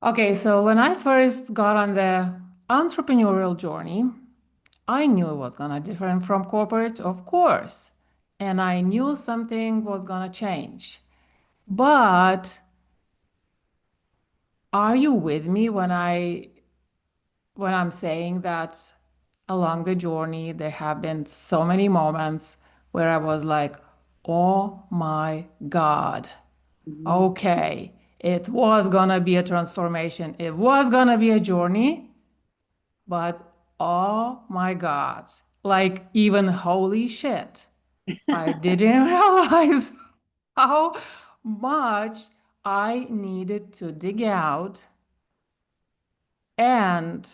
Okay, so when I first got on the entrepreneurial journey, I knew it was gonna different from corporate, of course. And I knew something was gonna change. But are you with me when I'm saying that along the journey there have been so many moments where I was like, "Oh my God. Mhm. Okay, it was gonna be a transformation. It was gonna be a journey." But oh my God, like even holy shit, I didn't realize how much I needed to dig out, and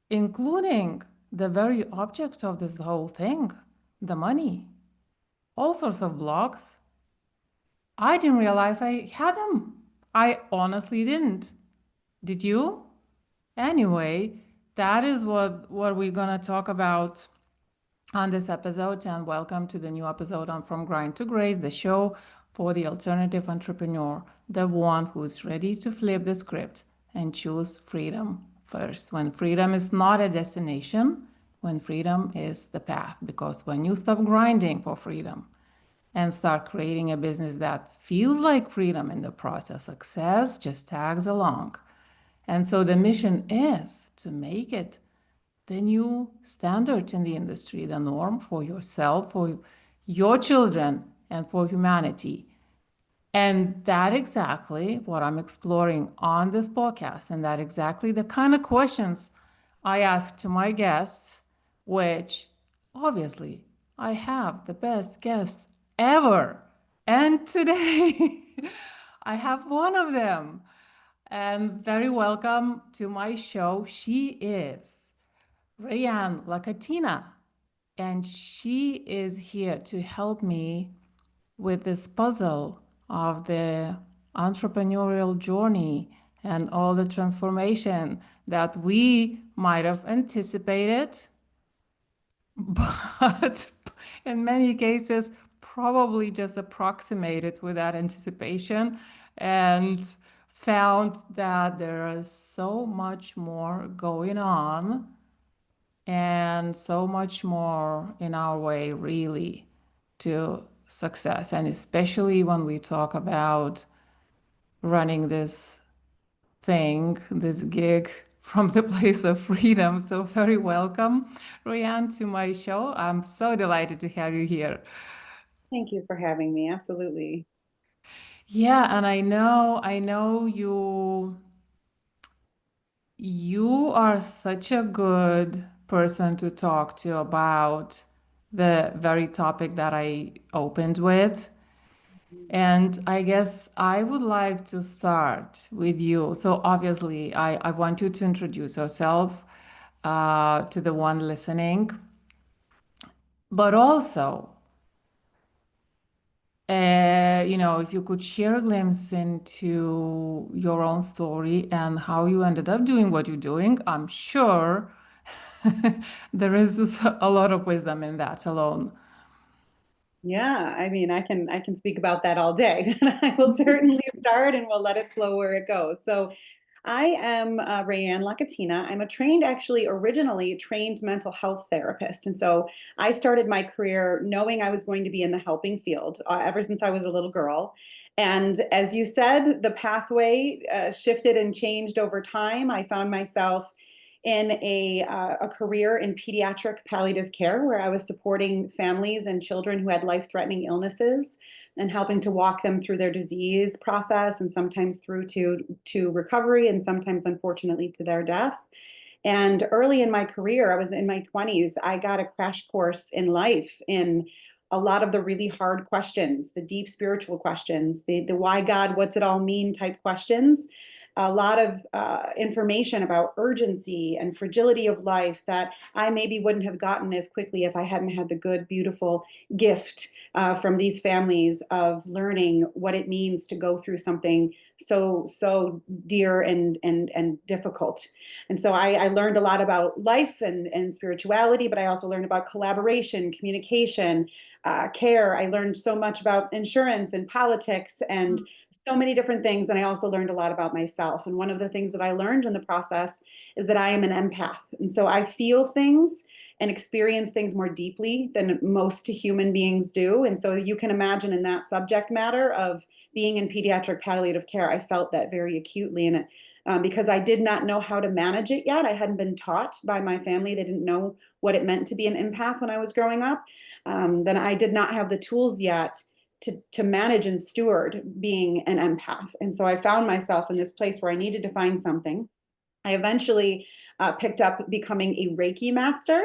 including the very object of this whole thing, the money, all sorts of blocks. I didn't realize I had them. I honestly didn't. Did you? Anyway, that is what we're gonna talk about on this episode, and welcome to the new episode on From Grind to Grace, the show for the alternative entrepreneur, the one who's ready to flip the script and choose freedom first. When freedom is not a destination, when freedom is the path. Because when you stop grinding for freedom and start creating a business that feels like freedom in the process, success just tags along. And so the mission is to make it the new standard in the industry, the norm for yourself, for your children, and for humanity. And that exactly what I'm exploring on this podcast. And that exactly the kind of questions I ask to my guests, which obviously I have the best guest ever. And today I have one of them. And very welcome to my show. She is Raeanne Lacatena, and she is here to help me with this puzzle of the entrepreneurial journey and all the transformation that we might have anticipated, but in many cases, probably just approximated with that anticipation and found that there is so much more going on and so much more in our way, really, to success. And especially when we talk about running this thing, this gig from the place of freedom. So, very welcome, Raeanne, to my show. I'm so delighted to have you here. Thank you for having me. Absolutely. Yeah, and I know you are such a good person to talk to about the very topic that I opened with. And I guess I would like to start with you. So obviously, I want you to introduce yourself to the one listening, but also, if you could share a glimpse into your own story and how you ended up doing what you're doing, I'm sure there is just a lot of wisdom in that alone. Yeah, I mean, I can speak about that all day. I will certainly start and we'll let it flow where it goes. So, I am Raeanne Lacatena. I'm a trained, actually, originally trained mental health therapist. And so I started my career knowing I was going to be in the helping field ever since I was a little girl. And as you said, the pathway shifted and changed over time. I found myself in a career in pediatric palliative care where I was supporting families and children who had life-threatening illnesses and helping to walk them through their disease process and sometimes through to recovery and sometimes unfortunately to their death. And early in my career, I was in my 20s, I got a crash course in life in a lot of the really hard questions, the deep spiritual questions, the why God, what's it all mean type questions, a lot of information about urgency and fragility of life that I maybe wouldn't have gotten as quickly if I hadn't had the good, beautiful gift from these families of learning what it means to go through something so dear and difficult. And so I learned a lot about life and spirituality, but I also learned about collaboration, communication, care. I learned so much about insurance and politics and so many different things. And I also learned a lot about myself. And one of the things that I learned in the process is that I am an empath. And so I feel things and experience things more deeply than most human beings do. And so you can imagine in that subject matter of being in pediatric palliative care, I felt that very acutely. And because I did not know how to manage it yet. I hadn't been taught by my family. They didn't know what it meant to be an empath when I was growing up. Then I did not have the tools yet to manage and steward being an empath. And so I found myself in this place where I needed to find something. I eventually picked up becoming a Reiki master,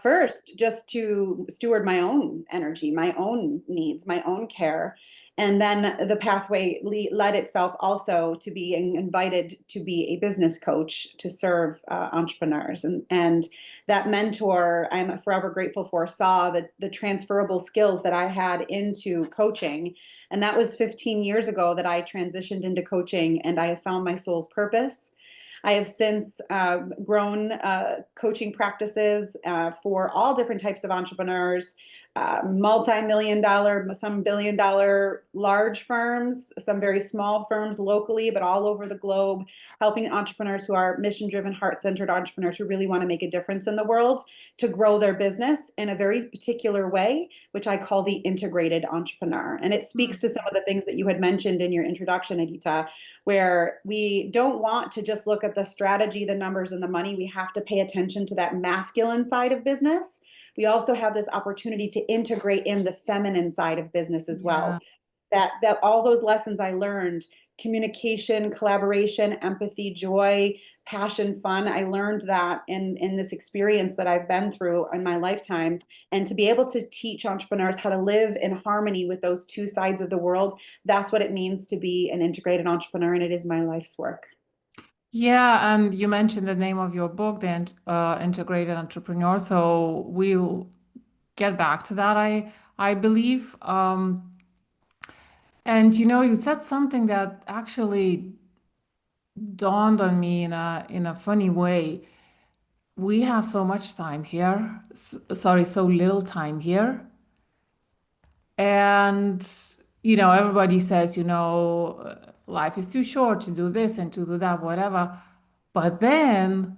first just to steward my own energy, my own needs, my own care. And then the pathway led itself also to being invited to be a business coach to serve entrepreneurs. And that mentor I'm forever grateful for saw the transferable skills that I had into coaching. And that was 15 years ago that I transitioned into coaching and I have found my soul's purpose. I have since grown coaching practices for all different types of entrepreneurs, multi-million dollar, some billion dollar large firms, some very small firms locally, but all over the globe, helping entrepreneurs who are mission driven, heart centered entrepreneurs who really want to make a difference in the world to grow their business in a very particular way, which I call the integrated entrepreneur. And it speaks to some of the things that you had mentioned in your introduction, Adita, where we don't want to just look at the strategy, the numbers, and the money. We have to pay attention to that masculine side of business. We also have this opportunity to integrate in the feminine side of business as Yeah. well. That all those lessons I learned, communication, collaboration, empathy, joy, passion, fun, I learned that in this experience that I've been through in my lifetime. And to be able to teach entrepreneurs how to live in harmony with those two sides of the world, that's what it means to be an integrated entrepreneur, and it is my life's work. Yeah, and you mentioned the name of your book, The Integrated Entrepreneur. So we'll get back to that, I believe. And you said something that actually dawned on me in a funny way. We have so much time here. Sorry, so little time here. And everybody says, life is too short to do this and to do that, whatever. But then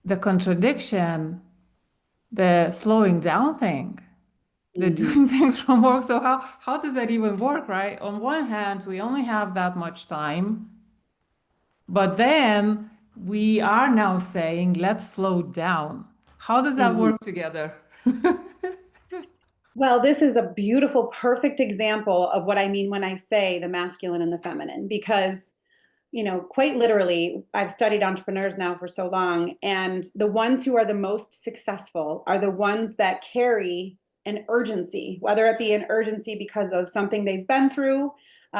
the contradiction, the slowing down thing, the Mhm. doing things from work. So how does that even work, right? On one hand, we only have that much time, but then we are now saying, let's slow down. How does that Mhm. work together? Well, this is a beautiful, perfect example of what I mean when I say the masculine and the feminine, because quite literally, I've studied entrepreneurs now for so long, and the ones who are the most successful are the ones that carry an urgency, whether it be an urgency because of something they've been through,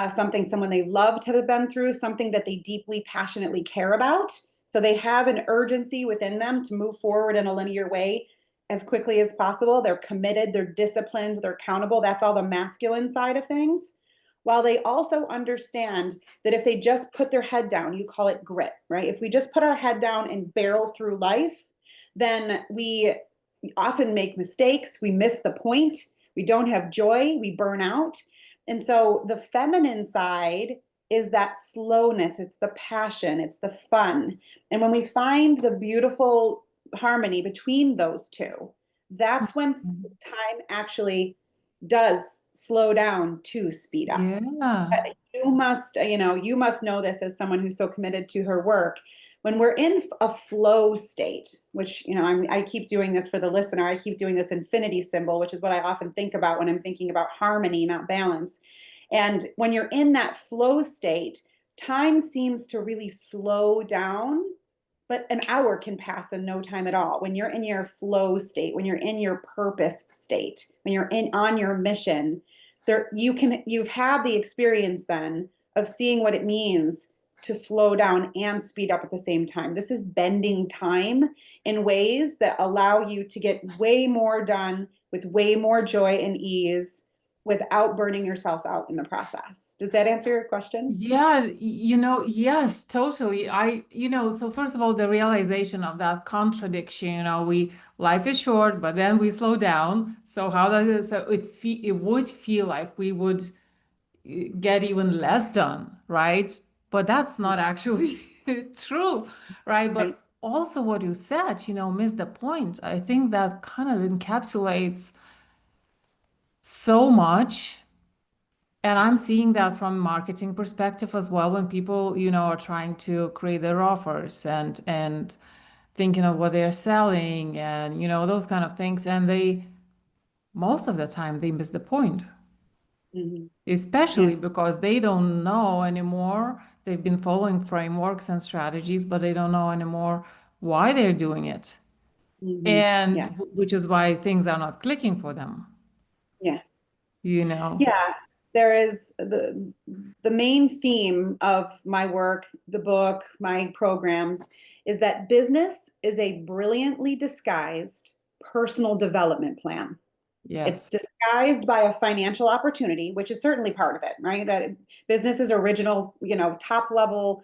something someone they've loved have been through, something that they deeply, passionately care about. So they have an urgency within them to move forward in a linear way as quickly as possible. They're committed, they're disciplined, they're accountable. That's all the masculine side of things. While they also understand that if they just put their head down, you call it grit, right? If we just put our head down and barrel through life, then we often make mistakes. We miss the point. We don't have joy. We burn out. And so the feminine side is that slowness, it's the passion, it's the fun. And when we find the beautiful harmony between those two, that's when time actually does slow down to speed up. Yeah. You must know this as someone who's so committed to her work. When we're in a flow state, which, I keep doing this for the listener, I keep doing this infinity symbol, which is what I often think about when I'm thinking about harmony, not balance. And when you're in that flow state, time seems to really slow down, but an hour can pass in no time at all. When you're in your flow state, when you're in your purpose state, when you're in on your mission, you've had the experience then of seeing what it means to slow down and speed up at the same time. This is bending time in ways that allow you to get way more done with way more joy and ease without burning yourself out in the process. Does that answer your question? Yeah, yes, totally. So first of all, the realization of that contradiction, life is short, but then we slow down. So how does it, so it would feel like we would get even less done, right? But that's not actually true, right? Right. But also what you said, missed the point. I think that kind of encapsulates so much. And I'm seeing that from marketing perspective as well when people, are trying to create their offers and thinking of what they're selling and, those kind of things. And they most of the time they miss the point, Mhm. Yeah. especially because they don't know anymore. They've been following frameworks and strategies, but they don't know anymore why they're doing it. And Yeah. which is why things are not clicking for them, Yes. you know? Yeah, there is the main theme of my work, the book, my programs, is that business is a brilliantly disguised personal development plan. It's Yes. disguised by a financial opportunity, which is certainly part of it, right? That business's original, top level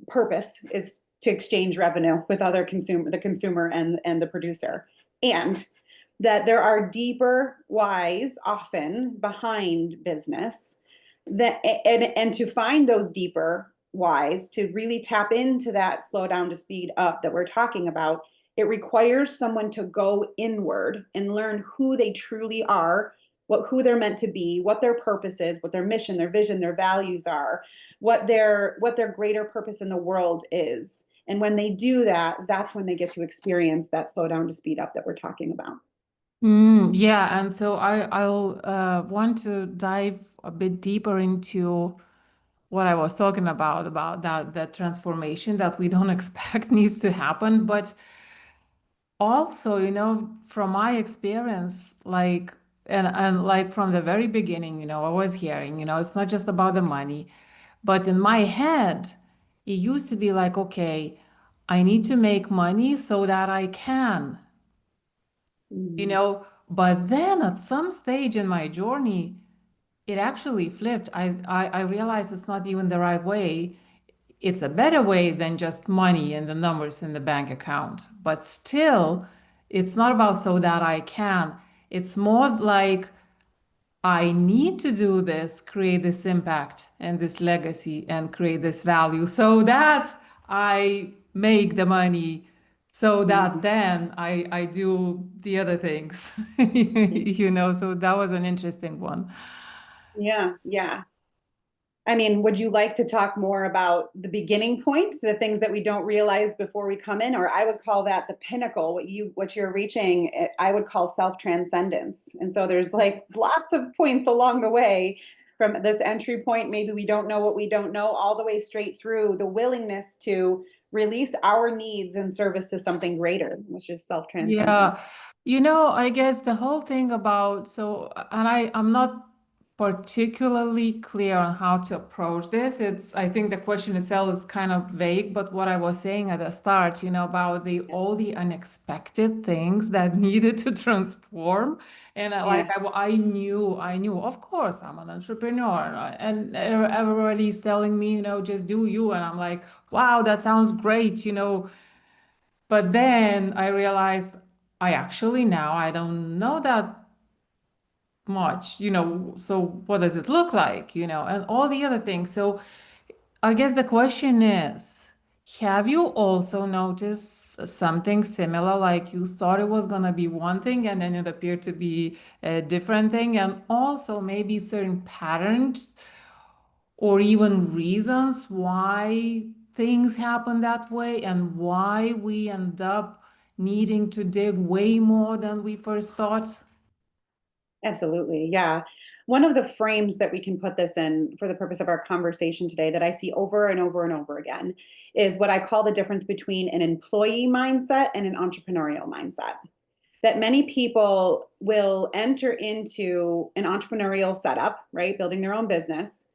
purpose is to exchange revenue with the consumer and the producer. And that there are deeper whys often behind business that and to find those deeper whys, to really tap into that slow down to speed up that we're talking about, it requires someone to go inward and learn who they truly are, who they're meant to be, what their purpose is, what their mission, their vision, their values are, what their greater purpose in the world is. And when they do that, that's when they get to experience that slow down to speed up that we're talking about. Yeah, and so I'll want to dive a bit deeper into what I was talking about that transformation that we don't expect needs to happen. But also, from my experience, like and like from the very beginning, I was hearing, it's not just about the money, but in my head, it used to be like, okay, I need to make money so that I can, Mhm. but then at some stage in my journey, it actually flipped. I realized it's not even the right way. It's a better way than just money and the numbers in the bank account. But still, it's not about so that I can. It's more like I need to do this, create this impact and this legacy and create this value so that I make the money, so that Mhm. then I do the other things. So that was an interesting one. Yeah, yeah. I mean, would you like to talk more about the beginning point, the things that we don't realize before we come in, or I would call that the pinnacle, what you're reaching, I would call self-transcendence. And so there's like lots of points along the way from this entry point, maybe we don't know what we don't know, all the way straight through the willingness to release our needs in service to something greater, which is self-transcendence. Yeah, I guess the whole thing about and I'm not particularly clear on how to approach this. I think the question itself is kind of vague, but what I was saying at the start, about the all the unexpected things that needed to transform, and like Yeah. I knew, of course, I'm an entrepreneur, and everybody's telling me, just do you, and I'm like, wow, that sounds great. But then I realized now I don't know that much. So what does it look like, and all the other things. So I guess the question is, have you also noticed something similar? Like you thought it was going to be one thing and then it appeared to be a different thing, and also maybe certain patterns or even reasons why things happen that way and why we end up needing to dig way more than we first thought. Absolutely. Yeah. One of the frames that we can put this in for the purpose of our conversation today that I see over and over and over again is what I call the difference between an employee mindset and an entrepreneurial mindset. That many people will enter into an entrepreneurial setup, right? Building their own business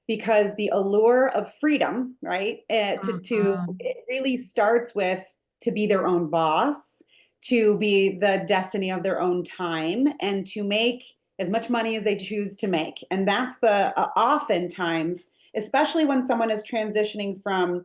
because the allure of freedom, right? Mhm. It really starts with to be their own boss, to be the destiny of their own time, and to make as much money as they choose to make. And that's the oftentimes, especially when someone is transitioning from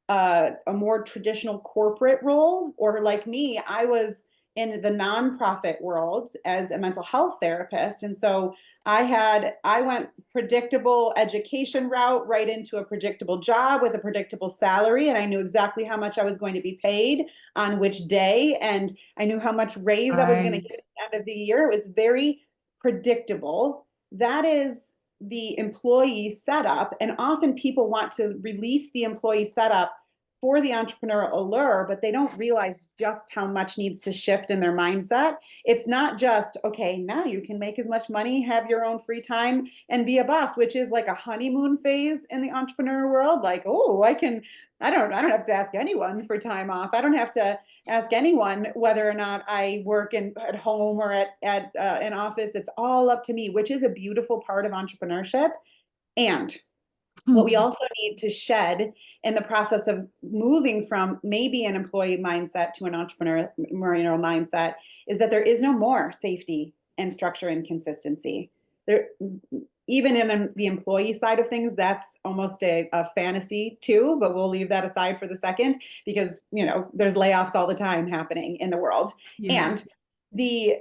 a more traditional corporate role, or like me, I was in the nonprofit world as a mental health therapist. And so I went predictable education route right into a predictable job with a predictable salary, and I knew exactly how much I was going to be paid on which day, and I knew how much raise I was going to Right. get at the end of the year. It was very predictable. That is the employee setup, and often people want to release the employee setup for the entrepreneurial allure, but they don't realize just how much needs to shift in their mindset. It's not just, okay, now you can make as much money, have your own free time, and be a boss, which is like a honeymoon phase in the entrepreneur world. Like, oh, I don't have to ask anyone for time off. I don't have to ask anyone whether or not I work at home or at an office. It's all up to me, which is a beautiful part of entrepreneurship. And what we also need to shed in the process of moving from maybe an employee mindset to an entrepreneurial mindset is that there is no more safety and structure and consistency. There, even in the employee side of things, that's almost a fantasy too, but we'll leave that aside for the second because, there's layoffs all the time happening in the world. Yeah. And the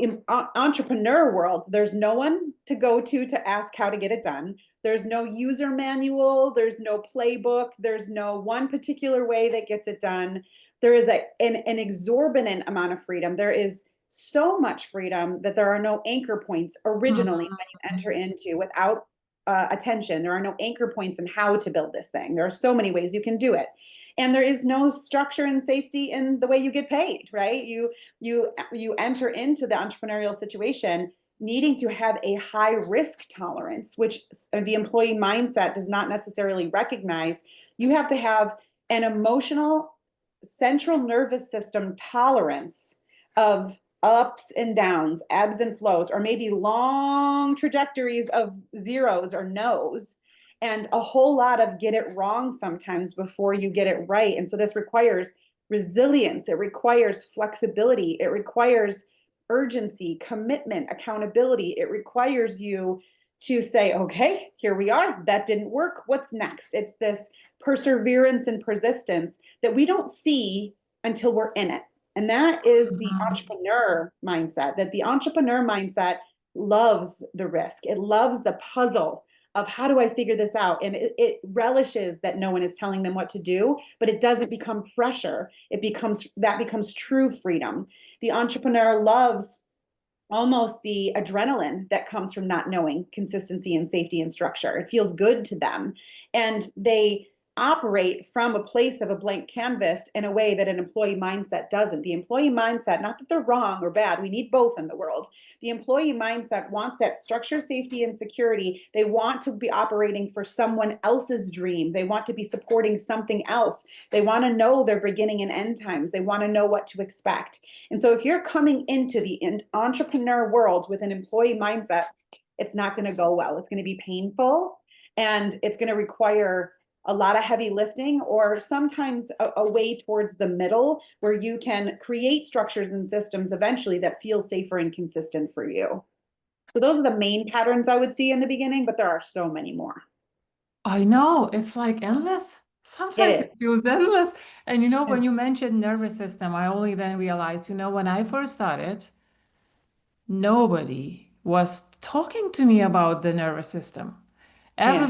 in entrepreneur world, there's no one to go to ask how to get it done. There's no user manual, there's no playbook, there's no one particular way that gets it done. There is an exorbitant amount of freedom. There is so much freedom that there are no anchor points originally when you enter into without attention. There are no anchor points in how to build this thing. There are so many ways you can do it. And there is no structure and safety in the way you get paid, right? You enter into the entrepreneurial situation needing to have a high risk tolerance, which the employee mindset does not necessarily recognize. You have to have an emotional central nervous system tolerance of ups and downs, ebbs and flows, or maybe long trajectories of zeros or nos, and a whole lot of get it wrong sometimes before you get it right. And so this requires resilience, it requires flexibility, it requires urgency, commitment, accountability. It requires you to say, okay, here we are. That didn't work. What's next? It's this perseverance and persistence that we don't see until we're in it. And that is the entrepreneur mindset, that the entrepreneur mindset loves the risk. It loves the puzzle of how do I figure this out? And it relishes that no one is telling them what to do, but it doesn't become pressure. That becomes true freedom. The entrepreneur loves almost the adrenaline that comes from not knowing consistency and safety and structure. It feels good to them. And they operate from a place of a blank canvas in a way that an employee mindset doesn't. The employee mindset, not that they're wrong or bad, we need both in the world. The employee mindset wants that structure, safety, and security. They want to be operating for someone else's dream. They want to be supporting something else. They want to know their beginning and end times. They want to know what to expect. And so if you're coming into the entrepreneur world with an employee mindset, it's not going to go well. It's going to be painful and it's going to require a lot of heavy lifting, or sometimes a way towards the middle where you can create structures and systems eventually that feel safer and consistent for you. So those are the main patterns I would see in the beginning, but there are so many more. I know, it's like endless. It Sometimes is. it feels endless. And Yeah. when you mentioned nervous system, I only then realized, when I first started, nobody was talking to me about the nervous system. Yeah.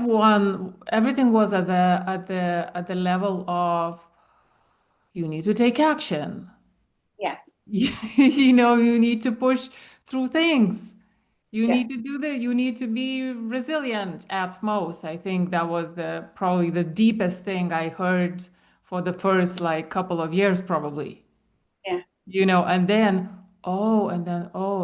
Everything was at the level of you need to take action. Yes. You need to push through things. You need to Yes. do this. You need to be resilient at most. I think that was probably the deepest thing I heard for the first like couple of years, probably. Yeah. And then,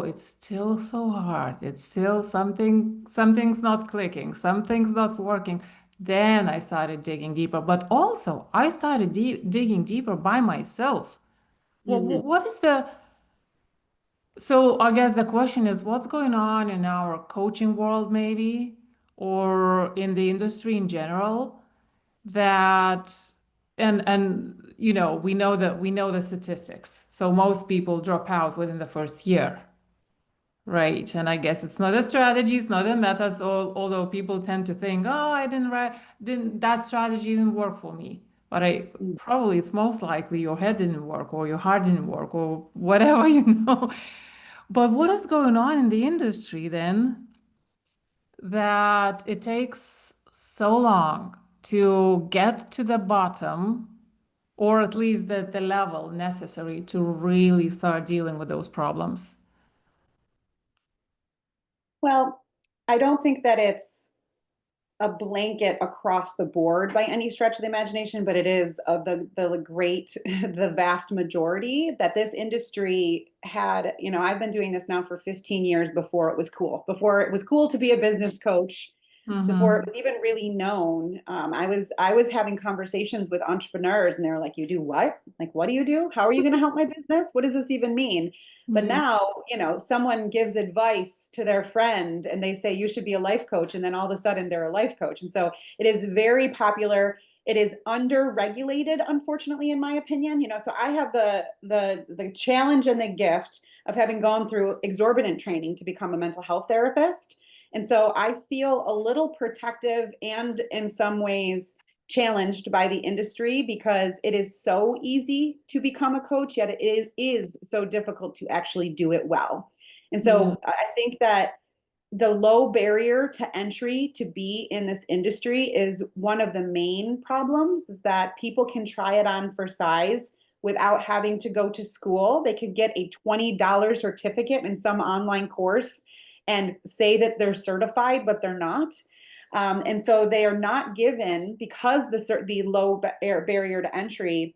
it's still so hard. It's still something's not clicking, something's not working. Then I started digging deeper, but also I started digging deeper by myself. What, Hmm. what what is the So I guess the question is what's going on in our coaching world, maybe, or in the industry in general, that we know the statistics. So most people drop out within the first year, right? And I guess it's not a strategy, it's not a methods, although people tend to think, oh, I didn't that strategy didn't work for me. But it's most likely your head didn't work or your heart didn't work or whatever, But what is going on in the industry then that it takes so long to get to the bottom, or at least the level necessary to really start dealing with those problems? Well, I don't think that it's a blanket across the board by any stretch of the imagination, but it is of the great, the vast majority that this industry had. I've been doing this now for 15 years before it was cool. Before it was cool to be a business coach, before it Mm-hmm. was even really known. I was having conversations with entrepreneurs, and they were like, "You do what? Like, what do you do? How are you going to help my business? What does this even mean?" But Yeah. now, someone gives advice to their friend, and they say you should be a life coach, and then all of a sudden they're a life coach, and so it is very popular. It is under-regulated, unfortunately, in my opinion. So I have the challenge and the gift of having gone through exorbitant training to become a mental health therapist. And so I feel a little protective and in some ways challenged by the industry because it is so easy to become a coach, yet it is so difficult to actually do it well. And Yeah. so I think that the low barrier to entry to be in this industry is one of the main problems, is that people can try it on for size without having to go to school. They could get a $20 certificate in some online course and say that they're certified, but they're not. And so they are not given, because the low barrier to entry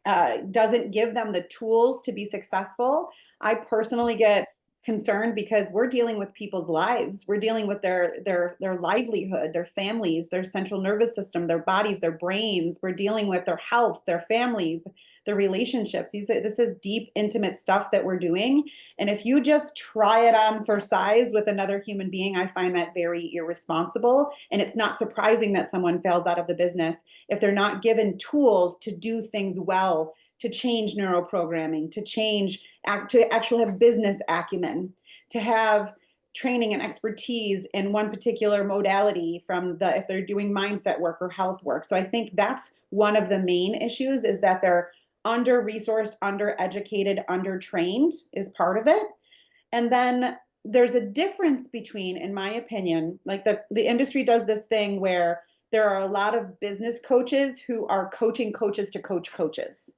doesn't give them the tools to be successful. I personally get concerned because we're dealing with people's lives. We're dealing with their livelihood, their families, their central nervous system, their bodies, their brains. We're dealing with their health, their families, their relationships. This is deep, intimate stuff that we're doing. And if you just try it on for size with another human being, I find that very irresponsible. And it's not surprising that someone fails out of the business if they're not given tools to do things well, to change neuroprogramming, to actually have business acumen, to have training and expertise in one particular modality if they're doing mindset work or health work. So I think that's one of the main issues, is that they're under resourced, under educated, under trained is part of it. And then there's a difference between, in my opinion, like the industry does this thing where there are a lot of business coaches who are coaching coaches to coach coaches.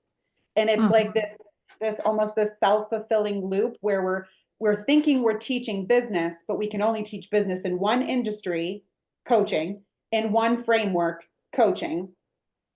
And it's like Mhm. this almost this self-fulfilling loop where we're thinking we're teaching business, but we can only teach business in one industry, coaching, in one framework, coaching.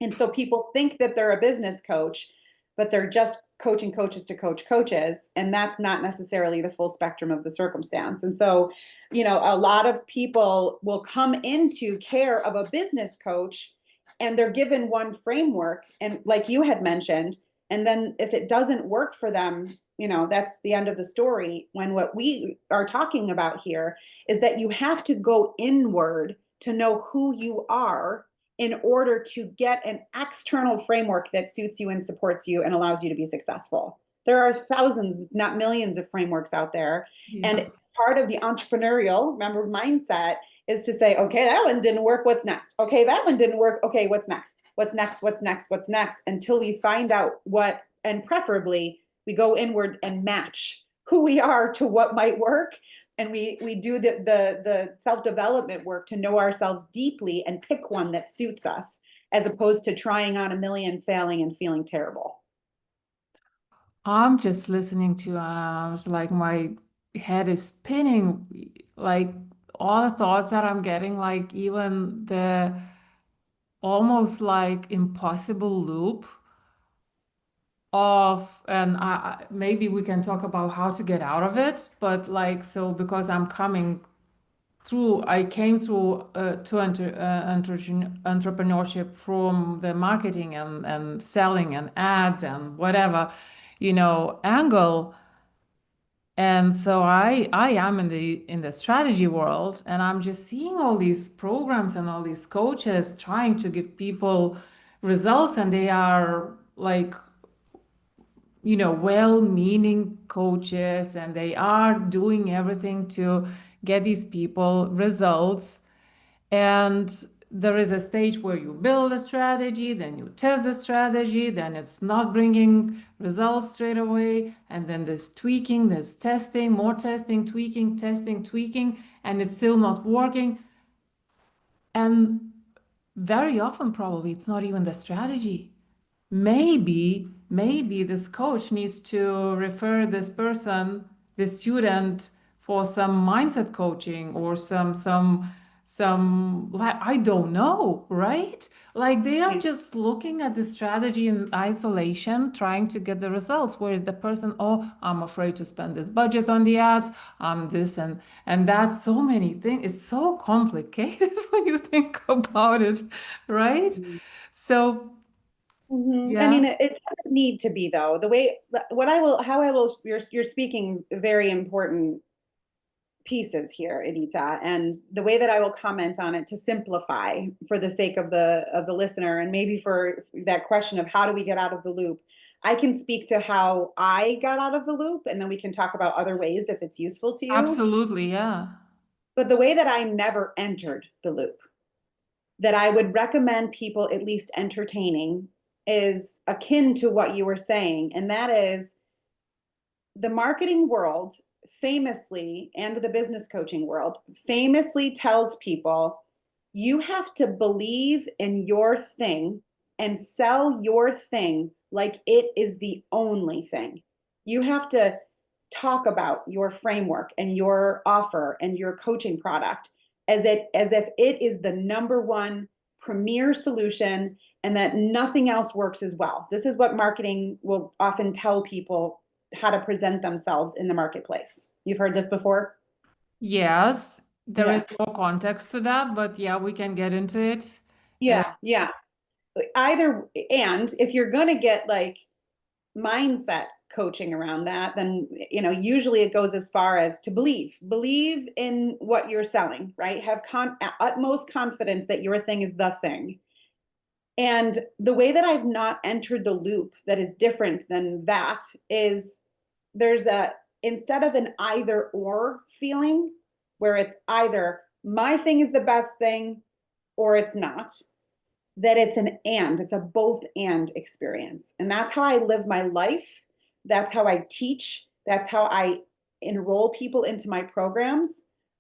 And so people think that they're a business coach, but they're just coaching coaches to coach coaches. And that's not necessarily the full spectrum of the circumstance. And so, a lot of people will come into care of a business coach and they're given one framework. And like you had mentioned, and then if it doesn't work for them, that's the end of the story. When what we are talking about here is that you have to go inward to know who you are in order to get an external framework that suits you and supports you and allows you to be successful. There are thousands, not millions, of frameworks out there. Yeah. And part of the entrepreneurial, remember, mindset is to say, okay, that one didn't work. What's next? Okay, that one didn't work. Okay, what's next? What's next? What's next? What's next? Until we find out what, and preferably we go inward and match who we are to what might work, and we do the self-development work to know ourselves deeply and pick one that suits us, as opposed to trying on a million, failing, and feeling terrible. I'm just listening to you, and I was like, my head is spinning. Like all the thoughts that I'm getting, like even the almost like impossible loop of, and maybe we can talk about how to get out of it. But like, so because I'm coming through, I came through to entrepreneurship from the marketing and selling and ads and whatever, angle. And so I am in the strategy world, and I'm just seeing all these programs and all these coaches trying to give people results, and they are like, well-meaning coaches, and they are doing everything to get these people results. And there is a stage where you build a strategy, then you test the strategy, then it's not bringing results straight away, and then there's tweaking, there's testing, more testing, tweaking, testing, tweaking, and it's still not working. And very often, probably, it's not even the strategy. Maybe this coach needs to refer this person, this student, for some mindset coaching or some like I don't know, right? Like they are Yeah. just looking at the strategy in isolation, trying to get the results. Whereas the person, oh, I'm afraid to spend this budget on the ads, this and that, so many things. It's so complicated when you think about it, right? So I yeah. mean, it doesn't need to be though. The way, what I will, how I will, you're speaking very important pieces here, Edita, and the way that I will comment on it to simplify for the sake of the listener, and maybe for that question of how do we get out of the loop, I can speak to how I got out of the loop, and then we can talk about other ways if it's useful to you. Absolutely, yeah. But the way that I never entered the loop, that I would recommend people at least entertaining, is akin to what you were saying, and that is the marketing world famously, and the business coaching world famously tells people you have to believe in your thing and sell your thing like it is the only thing. You have to talk about your framework and your offer and your coaching product as if it is the number one premier solution and that nothing else works as well. This is what marketing will often tell people how to present themselves in the marketplace. You've heard this before? Yes, there Yeah. is more context to that, but yeah, we can get into it. Uh, Yeah. Yeah. Either, and if you're going to get like mindset coaching around that, then, usually it goes as far as to believe in what you're selling, right? Have utmost confidence that your thing is the thing. And the way that I've not entered the loop that is different than that is there's a, instead of an either or feeling where it's either my thing is the best thing or it's not, that it's an and, it's a both and experience. And that's how I live my life. That's how I teach. That's how I enroll people into my programs.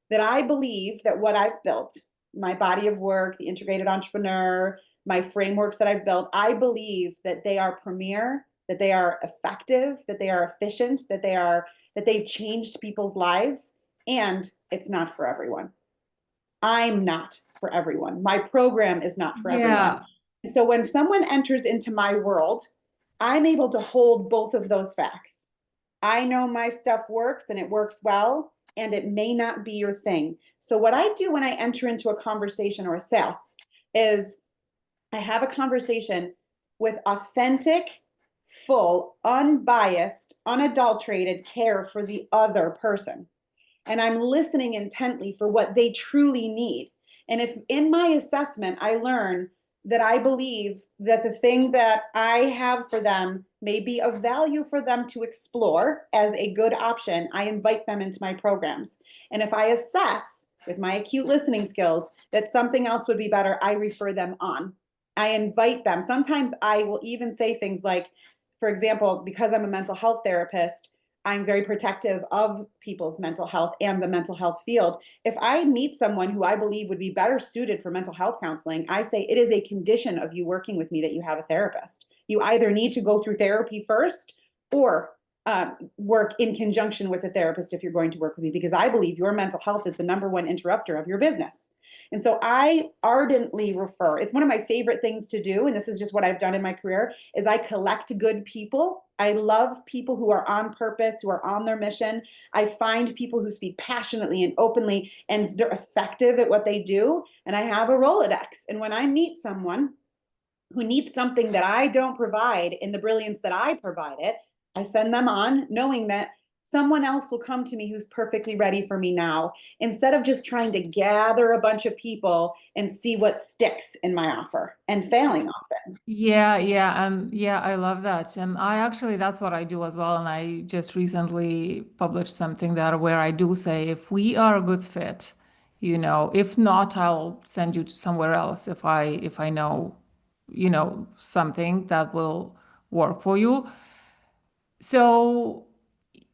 That I believe that what I've built, my body of work, the integrated entrepreneur, my frameworks that I've built, I believe that they are premier, that they are effective, that they are efficient, that they've changed people's lives, and it's not for everyone. I'm not for everyone. My program is not for everyone. yeah, And so when someone enters into my world, I'm able to hold both of those facts. I know my stuff works and it works well, and it may not be your thing. So, what I do when I enter into a conversation or a sale is I have a conversation with authentic, full, unbiased, unadulterated care for the other person, and I'm listening intently for what they truly need. And if in my assessment I learn that I believe that the thing that I have for them may be of value for them to explore as a good option, I invite them into my programs. And if I assess with my acute listening skills that something else would be better, I refer them on. I invite them. Sometimes I will even say things like, for example, because I'm a mental health therapist, I'm very protective of people's mental health and the mental health field. If I meet someone who I believe would be better suited for mental health counseling, I say it is a condition of you working with me that you have a therapist. You either need to go through therapy first or work in conjunction with a therapist if you're going to work with me, because I believe your mental health is the number one interrupter of your business. And so I ardently refer. It's one of my favorite things to do, and this is just what I've done in my career, is I collect good people. I love people who are on purpose, who are on their mission. I find people who speak passionately and openly, and they're effective at what they do. And I have a Rolodex. And when I meet someone who needs something that I don't provide in the brilliance that I provide it, I send them on knowing that someone else will come to me who's perfectly ready for me now, instead of just trying to gather a bunch of people and see what sticks in my offer and failing often. yeah, and yeah, I love that. And I actually, that's what I do as well. And I just recently published something there where I do say if we are a good fit, If not, I'll send you to somewhere else if I know, something that will work for you. So,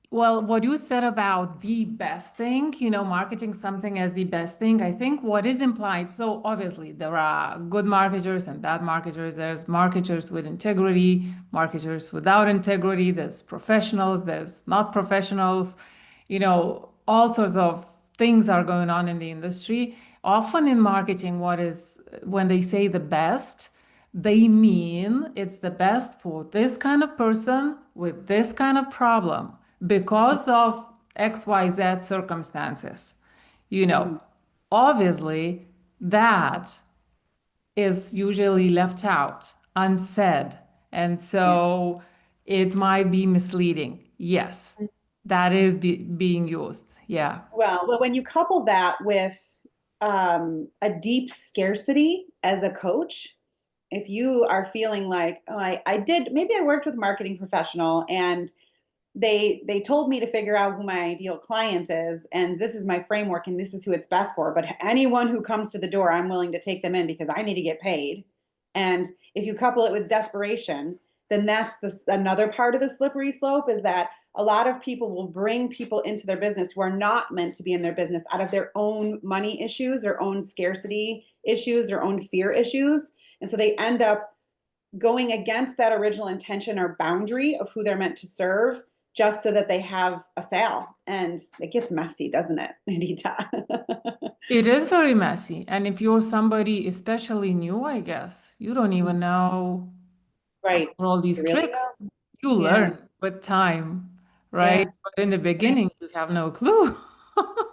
well, what you said about the best thing, marketing something as the best thing, I think what is implied, so obviously there are good marketers and bad marketers. There's marketers with integrity, marketers without integrity, there's professionals, there's not professionals, all sorts of things are going on in the industry. Often in marketing, when they say the best, they mean it's the best for this kind of person with this kind of problem because of XYZ circumstances. You know, Mhm. Obviously, that is usually left out, unsaid. And Yeah. so it might be misleading. Yes, that is being used. Yeah. Well, when you couple that with a deep scarcity as a coach, if you are feeling like, oh, I did, maybe I worked with a marketing professional and they told me to figure out who my ideal client is, and this is my framework and this is who it's best for, but anyone who comes to the door, I'm willing to take them in because I need to get paid. And if you couple it with desperation, then that's another part of the slippery slope, is that a lot of people will bring people into their business who are not meant to be in their business out of their own money issues, their own scarcity issues, their own fear issues. And so they end up going against that original intention or boundary of who they're meant to serve, just so that they have a sale. And it gets messy, doesn't it, Anita? It is very messy. And if you're somebody especially new, I guess, you don't even know Right. about all You these really tricks. don't. You Yeah. learn with time, right? Yeah. But in the beginning, you have no clue.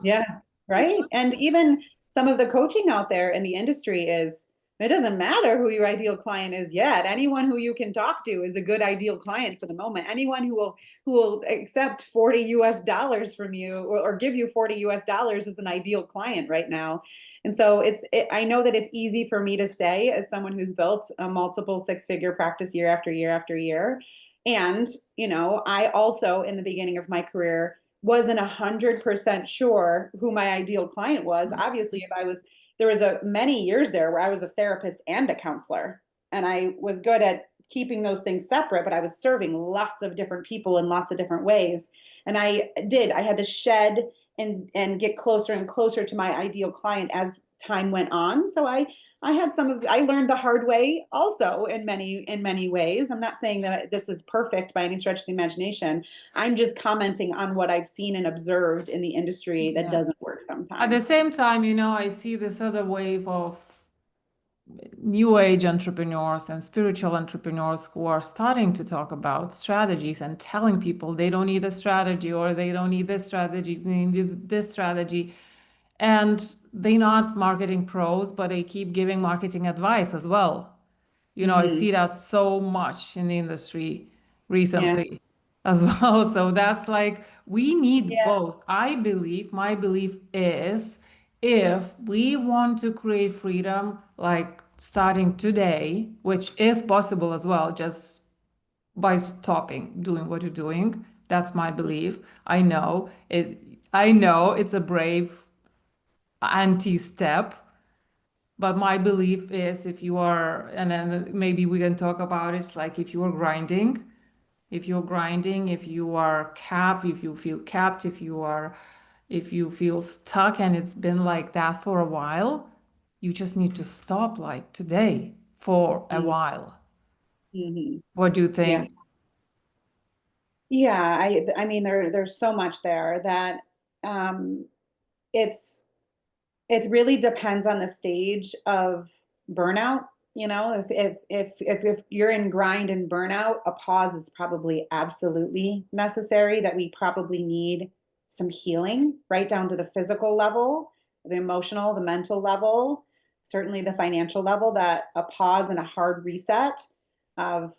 Yeah, right. And even some of the coaching out there in the industry is, it doesn't matter who your ideal client is yet. Anyone who you can talk to is a good ideal client for the moment. Anyone who will accept 40 US dollars from you, or give you 40 US dollars, is an ideal client right now. And so I know that it's easy for me to say, as someone who's built a multiple six-figure practice year after year after year. And, I also, in the beginning of my career, wasn't 100% sure who my ideal client was. Obviously, there was many years there where I was a therapist and a counselor, and I was good at keeping those things separate, but I was serving lots of different people in lots of different ways. And I had to shed and get closer and closer to my ideal client as time went on. So I learned the hard way also in many ways. I'm not saying that this is perfect by any stretch of the imagination. I'm just commenting on what I've seen and observed in the industry that Yeah. doesn't work At the sometimes. same time, I see this other wave of new age entrepreneurs and spiritual entrepreneurs who are starting to talk about strategies and telling people they don't need a strategy, or they don't need this strategy, they need this strategy. And they're not marketing pros, but they keep giving marketing advice as well. I Hmm. see that so much in the industry Yeah. recently as well. So that's like, we need Yeah. both. My belief is, if we want to create freedom, like starting today, which is possible as well, just by stopping doing what you're doing. That's my belief. I know it's a brave anti-step, but my belief is, if you are, and then maybe we can talk about it, it's like, if you are capped, if you feel capped, if you feel stuck and it's been like that for a while, you just need to stop like today for a while. Mm-hmm. What do you Yeah. think? Yeah. I mean, there's so much there that um, it's it really depends on the stage of burnout. If you're in grind and burnout, a pause is probably absolutely necessary. That we probably need some healing, right down to the physical level, the emotional, the mental level, certainly the financial level. That a pause and a hard reset of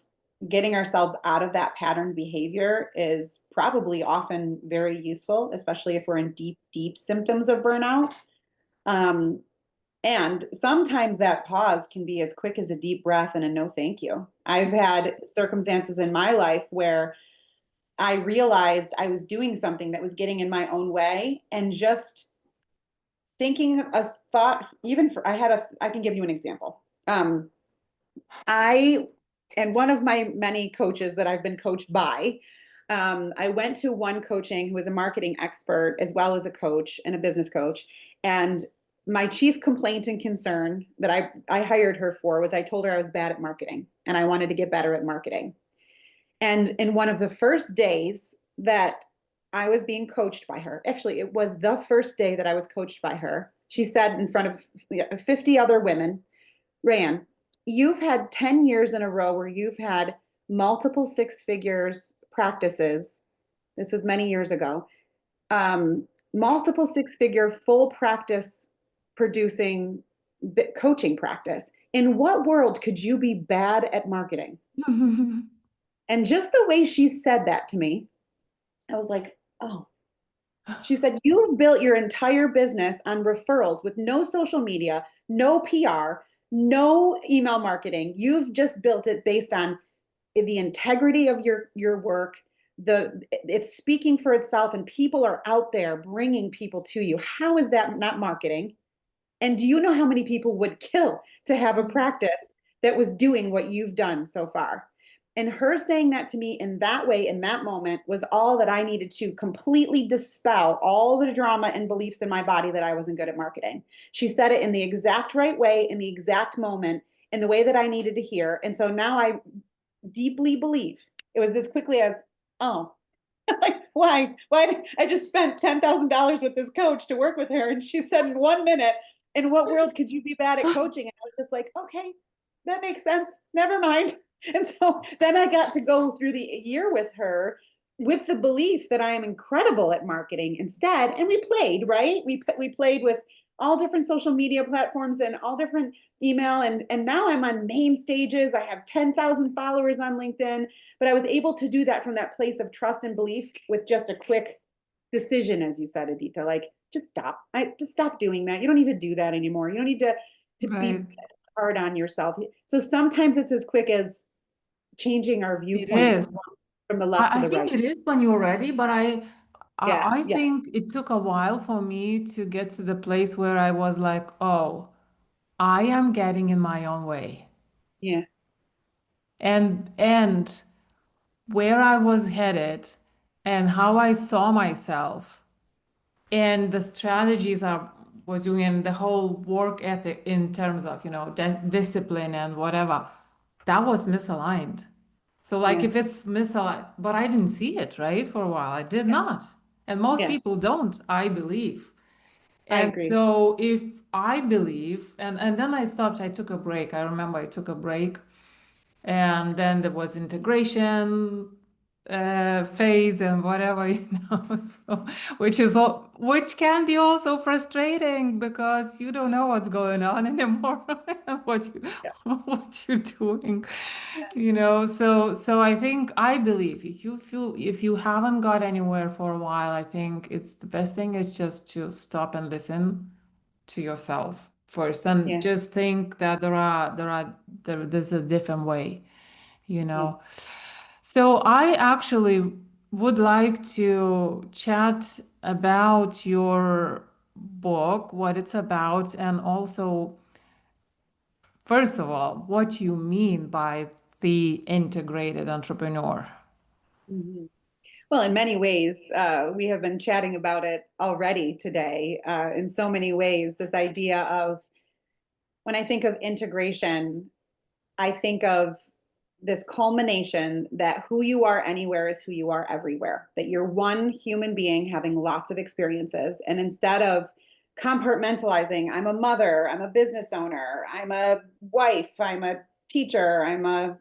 getting ourselves out of that pattern behavior is probably often very useful, especially if we're in deep, deep symptoms of burnout. Um, and sometimes that pause can be as quick as a deep breath and a no thank you. I've had circumstances in my life where I realized I was doing something that was getting in my own way, and just thinking a thought, even for, I can give you an example. I, and one of my many coaches that I've been coached by, I went to one coaching who was a marketing expert as well as a coach and a business coach. And my chief complaint and concern that I hired her for was I told her I was bad at marketing and I wanted to get better at marketing. And in one of the first days that I was being coached by her, actually, it was the first day that I was coached by her, she said in front of 50 other women, Raeanne, you've had 10 years in a row where you've had multiple six figures practices. This was many years ago. Multiple six figure full practice producing coaching practice. In what world could you be bad at marketing? And just the way she said that to me, I was like, oh. She said, you've built your entire business on referrals with no social media, no PR, no email marketing. You've just built it based on the integrity of your work. It's speaking for itself and people are out there bringing people to you. How is that not marketing? And do you know how many people would kill to have a practice that was doing what you've done so far? And her saying that to me in that way, in that moment, was all that I needed to completely dispel all the drama and beliefs in my body that I wasn't good at marketing. She said it in the exact right way, in the exact moment, in the way that I needed to hear. And so now I deeply believe it was this quickly as, oh, like, why I just spent $10,000 with this coach to work with her. And she said in 1 minute, in what world could you be bad at coaching? And I was just like, okay, that makes sense. Never mind. And so then I got to go through the year with her with the belief that I am incredible at marketing instead. And we played, right? We played with all different social media platforms and all different email. And now I'm on main stages. I have 10,000 followers on LinkedIn, but I was able to do that from that place of trust and belief with just a quick decision, as you said, Adita, like just stop. Just stop doing that. You don't need to do that anymore. You don't need to be Right. hard on yourself. So sometimes it's as quick as changing our It viewpoint is. from the left to I the think right. it is when you're ready, but Yeah, I yeah, think it took a while for me to get to the place where I was like, oh, I am getting in my own way. yeah, And where I was headed and how I saw myself and the strategies I was doing and the whole work ethic in terms of, discipline and whatever, that was misaligned. So like yeah, if it's misaligned, but I didn't see it, right? For a while, I did yeah. not. And most Yes, people don't, I believe. I And agree. so if I believe, and then I stopped, I took a break. I remember I took a break and then there was integration phase and whatever, so, which can be also frustrating because you don't know what's going on anymore, what you Yeah, what you're doing, so I think I believe if you haven't got anywhere for a while, I think it's the best thing is just to stop and listen to yourself first and yeah, just think that there's a different way, you know. yes. So I actually would like to chat about your book, what it's about, and also, first of all, what you mean by the integrated entrepreneur. Mhm. Well, in many ways, we have been chatting about it already today. In so many ways, this idea of when I think of integration, I think of this culmination that who you are anywhere is who you are everywhere, that you're one human being having lots of experiences. And instead of compartmentalizing, I'm a mother, I'm a business owner, I'm a wife, I'm a teacher, I'm a,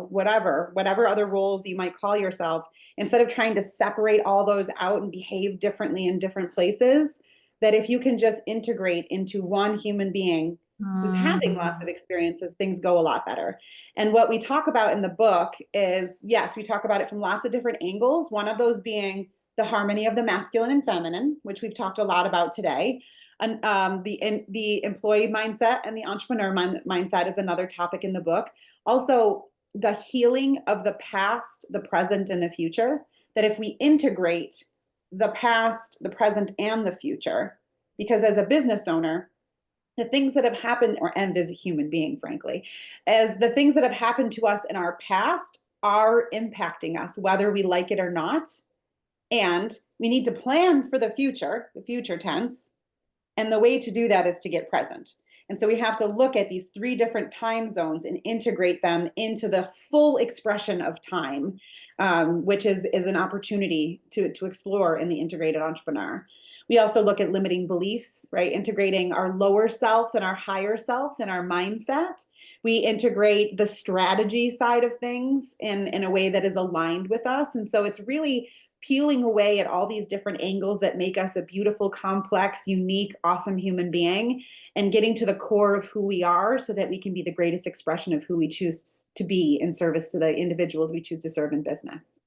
whatever other roles you might call yourself, instead of trying to separate all those out and behave differently in different places, that if you can just integrate into one human being who's having lots of Mm, experiences, things go a lot better. And what we talk about in the book is, yes, we talk about it from lots of different angles. One of those being the harmony of the masculine and feminine, which we've talked a lot about today. And the employee mindset and the entrepreneur mindset is another topic in the book. Also, the healing of the past, the present, and the future. That if we integrate the past, the present, and the future, Because as a business owner, the things that have happened, or and as a human being, frankly, as the things that have happened to us in our past are impacting us, whether we like it or not. And we need to plan for the future tense. And the way to do that is to get present. And so we have to look at these three different time zones and integrate them into the full expression of time, which is an opportunity to explore in the integrated entrepreneur. We also look at limiting beliefs, right? Integrating our lower self and our higher self and our mindset. We integrate the strategy side of things in a way that is aligned with us. And so it's really peeling away at all these different angles that make us a beautiful, complex, unique, awesome human being and getting to the core of who we are so that we can be the greatest expression of who we choose to be in service to the individuals we choose to serve in business.